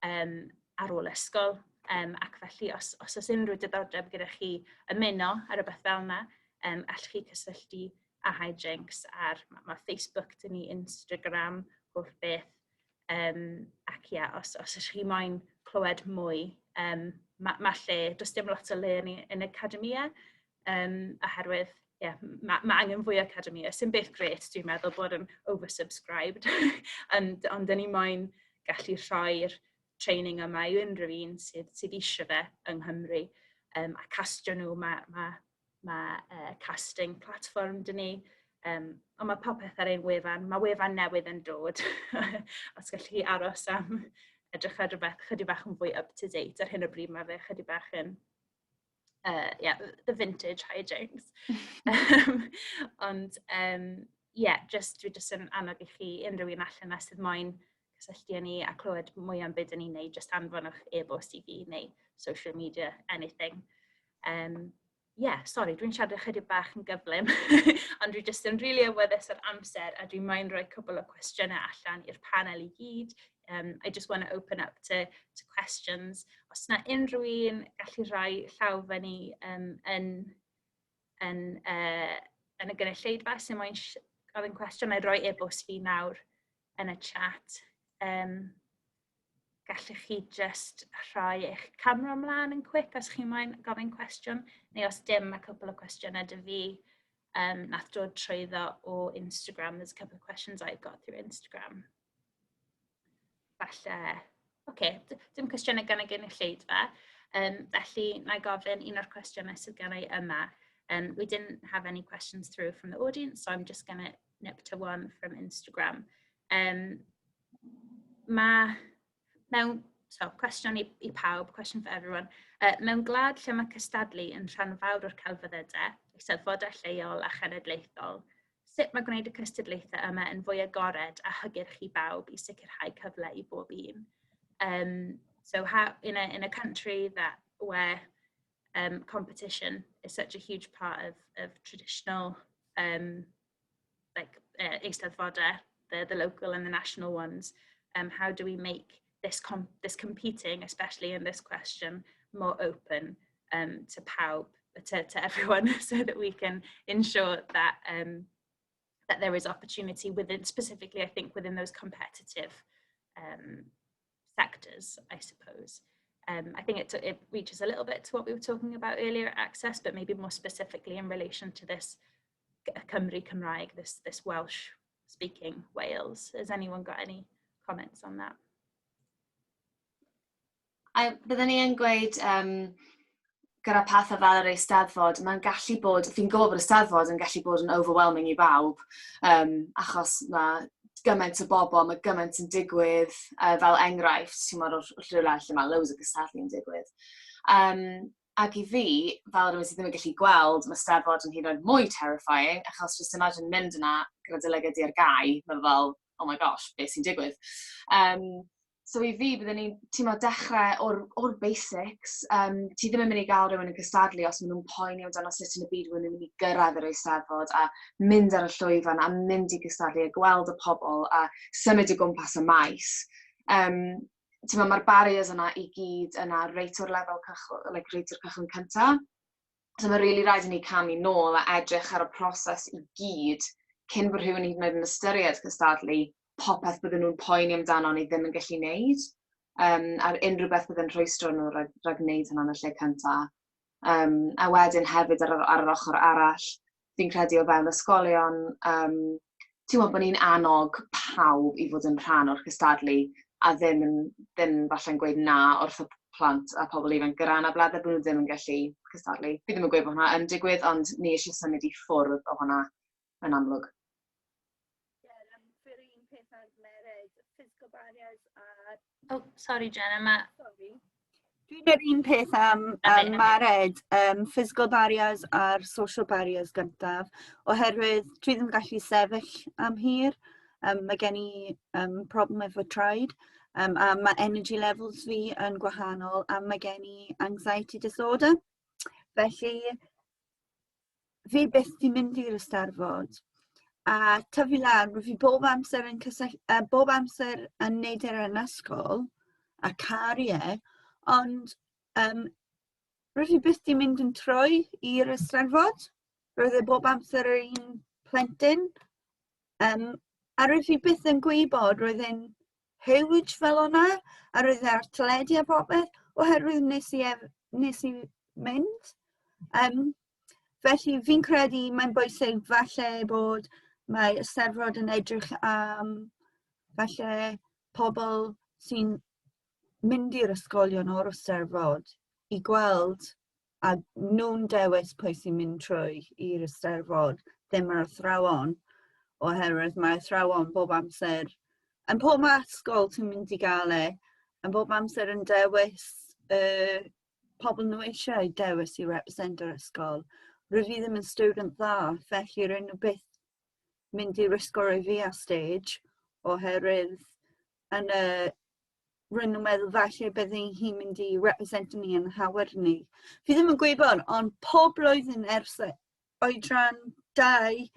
ar ôl ysgol. Ac felly, os oes unrhyw diddordeb gyda chi ymuno ar rhywbeth fel yna, allwch chi cysylltu a hijinks ar mae Facebook, dyn ni Instagram, holl beth. Ac ia, os ydych chi moyn clywed mwy, mae lle, does dim lot o le yn y academia, oherwydd mae angen fwy o academia. Sy'n beth gret, dwi'n meddwl bod yn oversubscribed, ond dyn ni moyn gallu rhoi'r training yma I unrhyw un sydd eisiau fe yng Nghymru, a castio nhw, mae casting platform dyn ni, ond mae popeth ar ein wefan. Mae wefan newydd yn dod, os gallwch chi aros am edrych ar rhywbeth chydig bach yn fwy up-to-date. Ar hyn o bryd mae fe chydig bach yn, the vintage hijinks. Ond, dwi jyst yn annog I chi unrhyw un allan sydd moyn cysylltu â ni a clywed mwy am beth dyn ni'n neud, jyst anfonwch e-bost I fi neu social media, anything. Sori, dwi'n siarad chydig bach yn gyflym, ond dwi jyst yn rili awyddus ar amser a dwi'n moyn rhoi cwbl o cwestiynau allan i'r panel I gyd. I just want to open up to questions. Os yna unrhyw un gallu rhoi llaw fyny yn y gynulleidfa sy'n moyn gofyn cwestiwn, I'd rhoi e-bost fi nawr yn y chat. Gallwch chi just rhoi eich camera ymlaen yn quick os chi moyn gofyn cwestiwn, neu os dim, mae cwbl o cwestiynau dy fi nath dod trwyddo o Instagram. There's a couple of questions I got through Instagram. Falle, dim cwestiynau gan y gynulleidfa, felly na I gofyn un o'r cwestiynau sydd gan I yma. We didn't have any questions through from the audience, so I'm just going to nip to one from Instagram. Cwestiwn I pawb, question for everyone. Mewn gwlad lle mae cystadlu yn rhan fawr o'r celfyddydau, Eisteddfodau lleol a chenedlaethol, sut mae gwneud y cystadlaethau yma yn fwy agored a hygyrch I bawb I sicrhau cyfle I bob un? So how, in a country where competition is such a huge part of traditional Eisteddfodau, the local and the national ones, how do we make this competing, especially in this question, more open to pawb, to everyone, so that we can ensure that that there is opportunity within, specifically, I think, within those competitive sectors, I suppose. I think it reaches a little bit to what we were talking about earlier, access, but maybe more specifically in relation to this Cymru Cymraeg, this Welsh-speaking Wales. Has anyone got any comments on that?
Byddwn ni yn gweud gyda pethau fel yr Eisteddfod, mae'n gallu bod, fi'n gwybod bod y Eisteddfod yn gallu bod yn overwhelming i bawb, achos mae gymaint o bobl, mae gymaint yn digwydd, fel enghraifft, ti'n meddwl o'r rhywle lle mae loads o gystadlu yn digwydd. Ac i fi, fel rhywun sydd ddim yn gallu gweld, mae Eisteddfod yn hyd yn oed mwy terrifying, achos just imagine mynd yna gyda dylygyd i'r gau, mae fel, oh my gosh, beth sy'n digwydd. So i fi, byddwn ni'n teimlo dechrau o'r basics. Ti ddim yn mynd i gael rhywun yn cystadlu os maen nhw'n poeni amdano sut yn y byd rhywun yn mynd i gyrraedd yr Eisteddfod a mynd ar y llwyfan a mynd i gystadlu a gweld y pobl a symud o gwmpas y maes. Mae'r barriers yna i gyd yna reit o'r lefel cychwyn, reit o'r cychwyn cyntaf. So mae'n rili rhaid i ni camu nôl a edrych ar y proses i gyd cyn bod rhywun hyd yn oed yn ystyried cystadlu popeth bydden nhw'n poeni amdano ni ddim yn gallu wneud. Ar unrhyw beth bydden rhwystro nhw rhag wneud hynna yn y lle cyntaf. A wedyn hefyd ar yr ochr arall, fi'n credu o fewn ysgolion, ti'n meddwl bod ni'n annog pawb i fod yn rhan o'r cystadlu a ddim falle'n gweud na wrth y plant a pobl ifanc gyda anableddau bod nhw ddim yn gallu cystadlu. Fi ddim yn gweud bod hwnna yn digwydd, ond ni eisiau symud i ffwrdd o hwnna yn amlwg.
Sorry Jenna,
Dwi'n yr un peth am Mared, physical barriers a'r social barriers gyntaf, oherwydd dwi ddim gallu sefyll am hir. Mae gen i problem efo traed, a mae energy levels fi yn gwahanol, a mae gen i anxiety disorder. Felly, fi byth di mynd i'r Eisteddfod. A tyfu lan, fi bob amser yn neud yn ysgol a caru ond rwyf fi byth di mynd yn troi i'r Eisteddfod. Roedd e bob amser yr un plentyn. A rwyf fi byth yn gwybod roedd e'n huge fel hwnna, a roedd e'r teledu a popeth, oherwydd nes i mynd. Felly fi'n credu mae'n bwysig falle bod mae Eisteddfod yn edrych am falle pobl sy'n mynd i'r ysgolion o'r Eisteddfod i gweld a nhw'n dewis pwy sy'n mynd trwy i'r Eisteddfod, ddim yr athrawon, oherwydd mae athrawon bob amser, yn pob ysgol sy'n mynd i gael yn bob amser yn dewis pobl nhw eisiau dewis i represent yr ysgol. Rwyf fi ddim yn student dda, felly rwy'n nhw byth mynd i'r ysgol i fi a stage, oherwydd rwy'n nhw'n meddwl falle byddai hi'n mynd i represent ni yn hawer ni. Fi ddim yn gwybod, ond pob blwyddyn ers oedran 2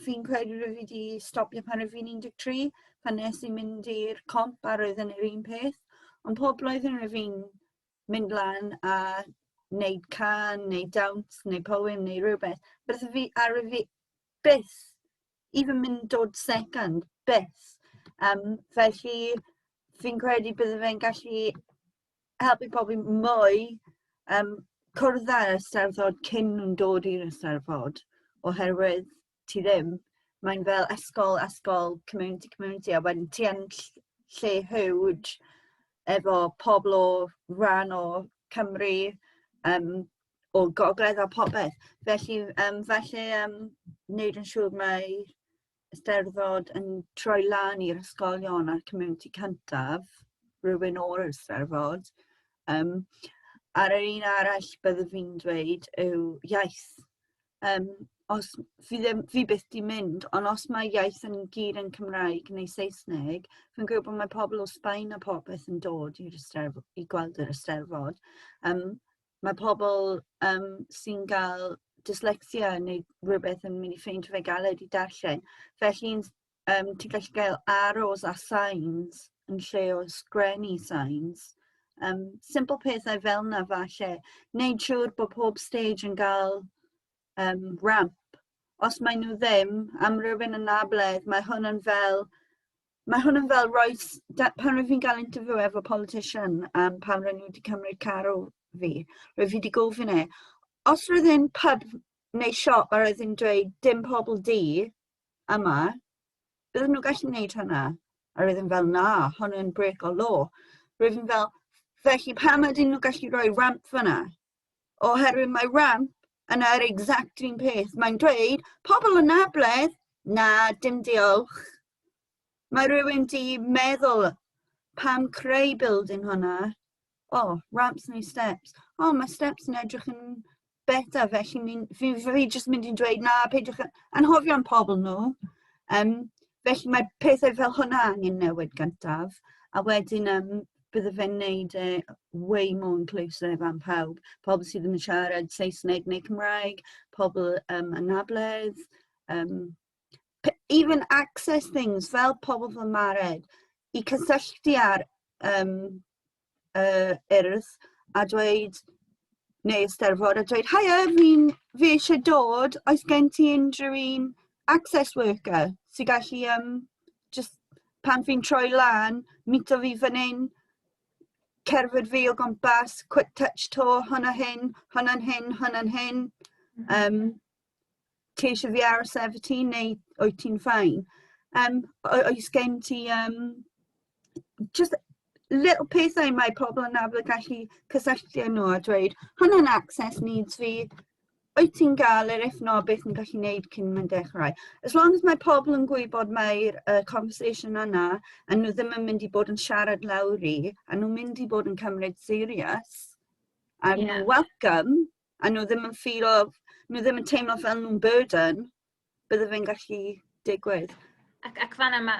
fi'n credu rwyf fi wedi stopio pan rwyf fi'n 13, pan nes i mynd i'r comp a roedd yn yr un peth. Ond pob blwyddyn rwyf fi'n mynd lan a wneud can, neu dawns, neu poem, neu rhywbeth. Rwyf fi byth, even mynd dod second, byth. Felly, fi'n credu bydde fe'n gallu helpu pobl mwy cwrdd â'r Eisteddfod cyn nhw'n dod i'r Eisteddfod, oherwydd ti ddim. Mae'n fel ysgol, community, a wedyn ti yn lle huge efo pobl o ran o Cymru, o gogledd a popeth. Felly, falle wneud yn siŵr mae Eisteddfod yn troi lan i'r ysgolion a'r community cyntaf, rhywun o'r Eisteddfod. A'r un arall bydde fi'n dweud yw iaith. Fi byth di mynd, ond os mae iaith yn gyd yn Cymraeg neu Saesneg, fi'n gwybod mae pobl o Sbaen a popeth yn dod i gweld yr Eisteddfod. Mae pobl sy'n cael dyslexia neu rhywbeth yn mynd i ffeindio fe galed i darllen. Felly, ti'n gallu gael arrows a signs yn lle o sgrennu signs. Simple pethau fel yna falle. Wneud siŵr bod pob stage yn cael ramp. Os mae nhw ddim, am rhywun yn anabledd, mae hwn yn fel roes, pan rwyf fi'n cael interview efo politician pan rwy'n nhw wedi cymryd caro fi, rwyf fi wedi gofyn os roedd e'n pub neu siop a roedd e'n dweud dim pobl di yma, bydden nhw gallu gwneud hynna? A roedd e'n fel na, hwn yn break o law. Roedd e'n fel, felly pam ydyn nhw gallu rhoi ramp fyna? oherwydd mae ramp yn yr exact un peth. Mae'n dweud, pobl yn anabledd, na, dim diolch. Mae rhywun di meddwl pam creu building hwnna, ramps neu steps. Mae steps yn edrych yn beta, felly fi jyst mynd i dweud, na, peidiwch anhofio'n pobl nhw. Felly mae pethau fel hwnna angen newid gyntaf, a wedyn bydde fe'n neud way more inclusive am pawb. Pobl sydd yn siarad Saesneg neu Cymraeg, pobl anabledd, even access things fel pobl fel Mared, i cysylltu ar urdd a dweud, neu Eisteddfod, a dweud, haia, fi eisiau dod, oes gen ti unrhyw un access worker sy'n gallu, just pan fi'n troi lan, mito fi fan hyn, cerfod fi o gwmpas, quick touch to, hwnna'n hyn, hwnna'n hyn, hwnna'n hyn. Ti eisiau fi aros efo ti, neu wyt ti'n ffain? Oes gen ti, just little pethau mae pobl yn anabledd gallu cysylltu nhw a dweud, hwnna'n access needs fi, wyt ti'n gael if no, beth yn gallu gwneud cyn mynd dechrau. As long as mae pobl yn gwybod mae'r conversation yna, a nhw ddim yn mynd i bod yn siarad lawri, a nhw'n mynd i bod yn cymryd serious, a nhw'n welcome, a nhw ddim yn teimlo fel nhw'n burden, bydde fe'n gallu digwydd.
Ac fanna mae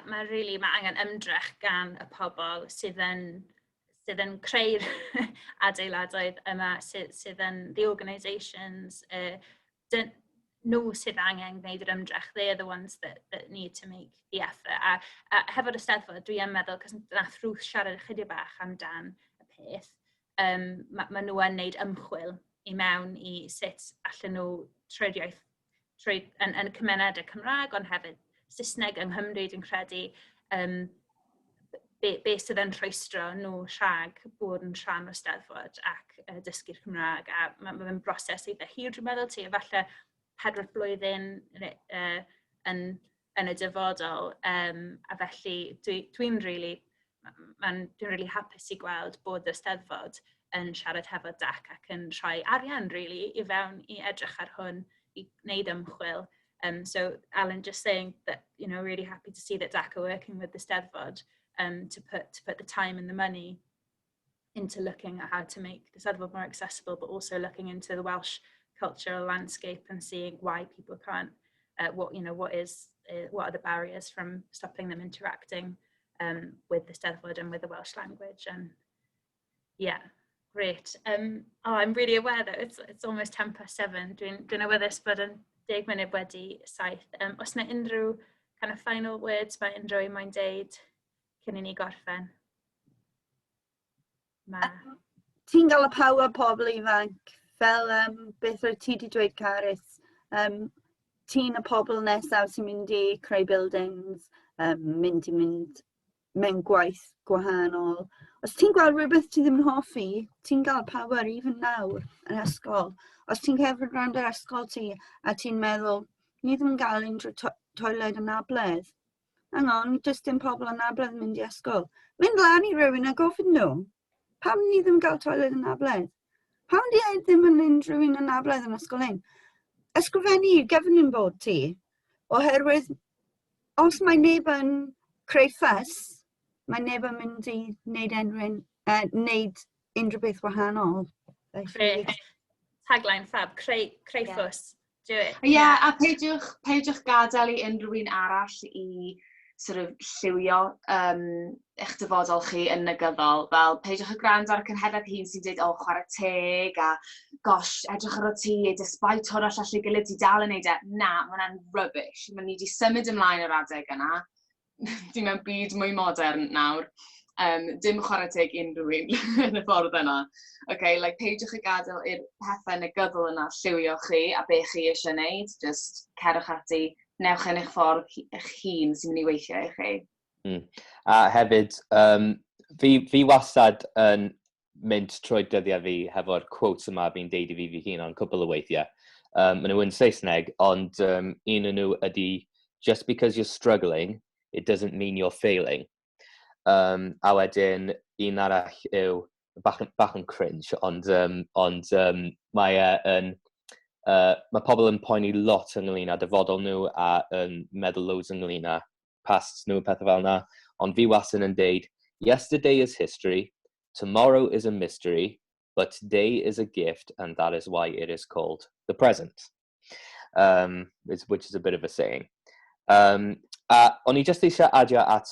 angen ymdrech gan y pobl sydd yn creu'r adeiladoedd yma, sydd yn the organisations, nhw sydd angen gwneud yr ymdrech. They are the ones that need to make the effort. A hefo'r Eisteddfod, dwi yn meddwl, cos nath Ruth siarad ychydig bach amdan y peth, mae nhw yn gwneud ymchwil i mewn i sut allan nhw trwy yn y cymunedau Cymraeg, ond hefyd Saesneg yng Nghymru, dwi'n credu, be sydd yn rhoestro nhw rhag bod yn rhan o Eisteddfod ac dysgu'r Cymraeg. A mae'n broses eitha hir, dwi'n meddwl, ti efallai 4 blwyddyn yn y dyfodol. A felly dwi'n really hapus i gweld bod y Eisteddfod yn siarad hefo DAC ac yn rhoi arian really i fewn i edrych ar hwn, i wneud ymchwil. So Alan, just saying that, really happy to see that DAC are working with the Eisteddfod to put the time and the money into looking at how to make the Eisteddfod more accessible, but also looking into the Welsh cultural landscape and seeing why people can't, what are the barriers from stopping them interacting with the Eisteddfod and with the Welsh language. And yeah, great. I'm really aware that it's almost 7:10. Dwi'n awyddus bod yn 10 munud wedi 7. Os yna unrhyw kind of final words mae unrhyw un mae'n deud cyn i ni gorffen?
Ti'n gael y power pobl ifanc, fel beth oedd ti wedi dweud, Carys. Ti'n y pobl nesaf sy'n mynd i creu buildings, mynd mewn gwaith gwahanol. Os ti'n gweld rhywbeth ti ddim yn hoffi, ti'n gael power even nawr yn ysgol. Os ti'n cefyd rand yr ysgol ti a ti'n meddwl, ni ddim yn gael unrhyw toiled yn anabledd. Hang on, jyst dim pobl yn anabledd mynd i ysgol. Mynd lan i rywun a gofyn nhw, pam ni ddim yn gael toiled yn anabledd? Pam di ddim yn unrhyw un yn anabledd yn ysgol hyn? Ysgrifennu gyfyn yn bod ti, oherwydd os mae neb yn creu ffys, mae neb yn mynd i wneud unrhyw beth wahanol.
Great. Tagline fab, creu ffys. Do it.
A peidiwch gadael i unrhyw un arall i sort of lliwio eich dyfodol chi yn negyddol. Fel peidiwch y gwrando ar y cynhedlaeth hun sy'n dweud, chwarae teg, a gosh, edrych ar o ti, despite hwn all allu gilydd ti dal yn neud e. Na, mae hwnna'n rubbish. Mae ni wedi symud ymlaen o'r adeg yna. Dim mewn byd mwy modern nawr. Dim chwarae teg unrhyw un yn y ffordd yna. Peidiwch y gadael i'r pethau negyddol yna lliwio chi a be chi eisiau gwneud. Just cerwch ati, newch yn eich ffordd eich hun sy'n mynd i weithio i chi.
A hefyd, fi wastad yn mynd trwy dyddiau fi hefo'r quotes yma fi'n deud i fi hun o'n cwbl o weithiau. Maen nhw yn Saesneg, ond un yn nhw ydy, just because you're struggling, it doesn't mean you're failing. A wedyn, un arall yw, bach yn cringe, ond mae pobl yn poeni lot ynglyn â dyfodol nhw a yn meddwl loads ynglyn â past nhw, pethau fel yna. Ond fi wastad yn deud, yesterday is history, tomorrow is a mystery, but today is a gift, and that is why it is called the present. Which is a bit of a saying. O'n i just eisiau adio at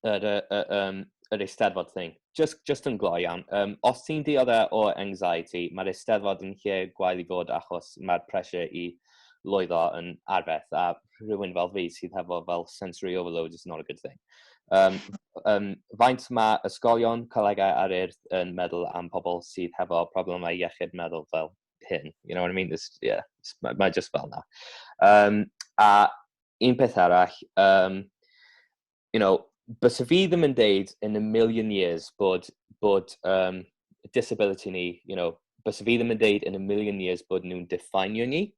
yr Eisteddfod thing. Just yn gloi iawn. Os ti'n dioddau o anxiety, mae'r Eisteddfod yn lle gwael I fod achos mae'r pressure I lwyddo yn arfeth, a rhywun fel fi sydd hefo fel sensory overload is not a good thing. Faint mae ysgolion, colegau ar urdd yn meddwl am pobl sydd hefo problemau iechyd meddwl fel hyn, you know what I mean? Mae just fel na. A un peth arall, you know, bys fi ddim yn deud in a million years bod disability ni, you know, bys fi ddim yn deud in a million years bod nhw'n definio ni,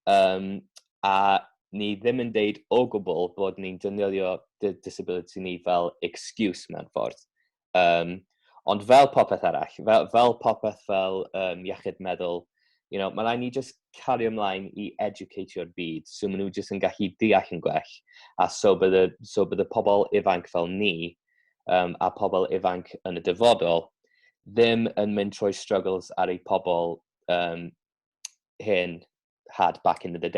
a ni ddim yn deud o gwbl bod ni'n defnyddio disability ni fel excuse mewn ffordd. Ond fel popeth arall, fel popeth fel iechyd meddwl, you know, mae rhaid ni just cario ymlaen I educatio'r byd, so maen nhw just yn gallu deall yn gwell, a so bydd y pobl ifanc fel ni, a pobl ifanc yn y dyfodol, ddim yn mynd trwy struggles ar eu pobl hyn had back in the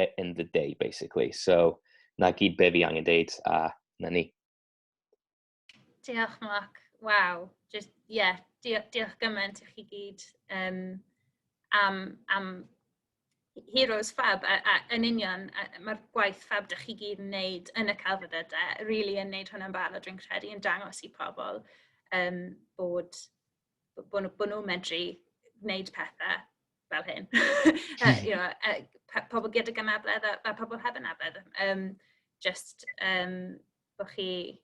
day, basically. So, na gyd be fi angen deud, a na ni.
Diolch, Moc. Wow. Just, yeah, diolch gymaint I chi gyd am heroes fab, a yn union, mae'r gwaith fab dych chi gyd yn neud yn y Celfyddydau, really yn neud hwnna'n barod dwi'n credu, yn dangos I pobl bod nhw'n medru gwneud pethau fel hyn. You know, pobl gyda anabledd a pobl heb anabledd. Just bod chi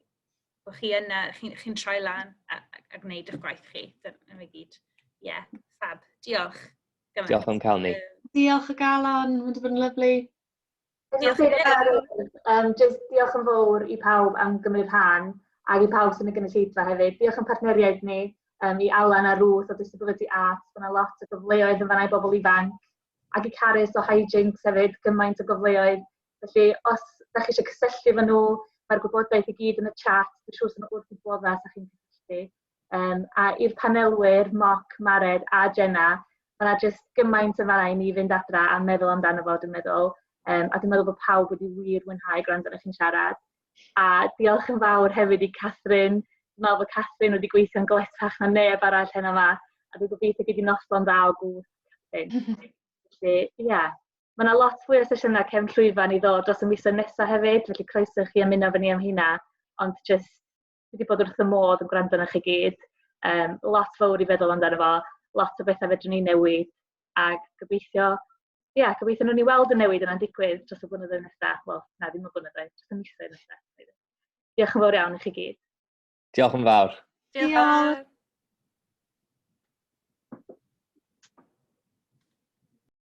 yna, chi'n troi lan a gwneud eich gwaith chi. Dyna fi gyd. Yeah, fab. Diolch.
Diolch am cael ni.
Diolch o galon, mae'n bod yn lyflu.
Diolch
diolch yn fawr I pawb am gymryd rhan, ac I pawb sy'n y gynulleidfa hefyd. Diolch am partneriaeth ni, I Alan a Ruth o Disability Arts, yna lot o gyfleoedd yn fan'na I bobl ifanc, ac I Carys o Hijinks hefyd, gymaint o gyfleoedd. Felly, os ydych chi eisiau cysylltu efo nhw, mae'r gwybodaeth I gyd yn y chat, dwi'n siŵr sy'n wrth I boddas a chi'n cysylltu. A i'r panelwyr, Moc, Mared a Jenna, Mae'na jyst gymaint yn fan'na I ni fynd adra a meddwl amdano fo, dwi'n meddwl. A dwi'n meddwl bod pawb wedi wir mwynhau gwrando ar chi'n siarad. A diolch yn fawr hefyd I Catherine. Dwi'n meddwl bod Catherine wedi gweithio'n gletach na neb arall hyn yma. A dwi'n gobeithio gyd I noson dda o gwrs, Catherine. Felly, ie. Mae'na lot fwy o sesiynau cefn llwyfan I ddod dros y misoedd nesaf hefyd, felly croeso chi ymuno efo ni am hynna. Ond jyst, wedi bod wrth y modd yn gwrando arnoch chi gyd. Lot fawr I feddwl amdano fo. Lot o bethau fedrwn ni newid, a gobeithio nhw'n ni weld y newid yna'n digwydd dros y blynyddoedd nesaf. Wel, na, ddim y blynyddoedd, dros y misoedd nesaf. Diolch yn fawr iawn I chi gyd.
Diolch yn fawr.
Diolch.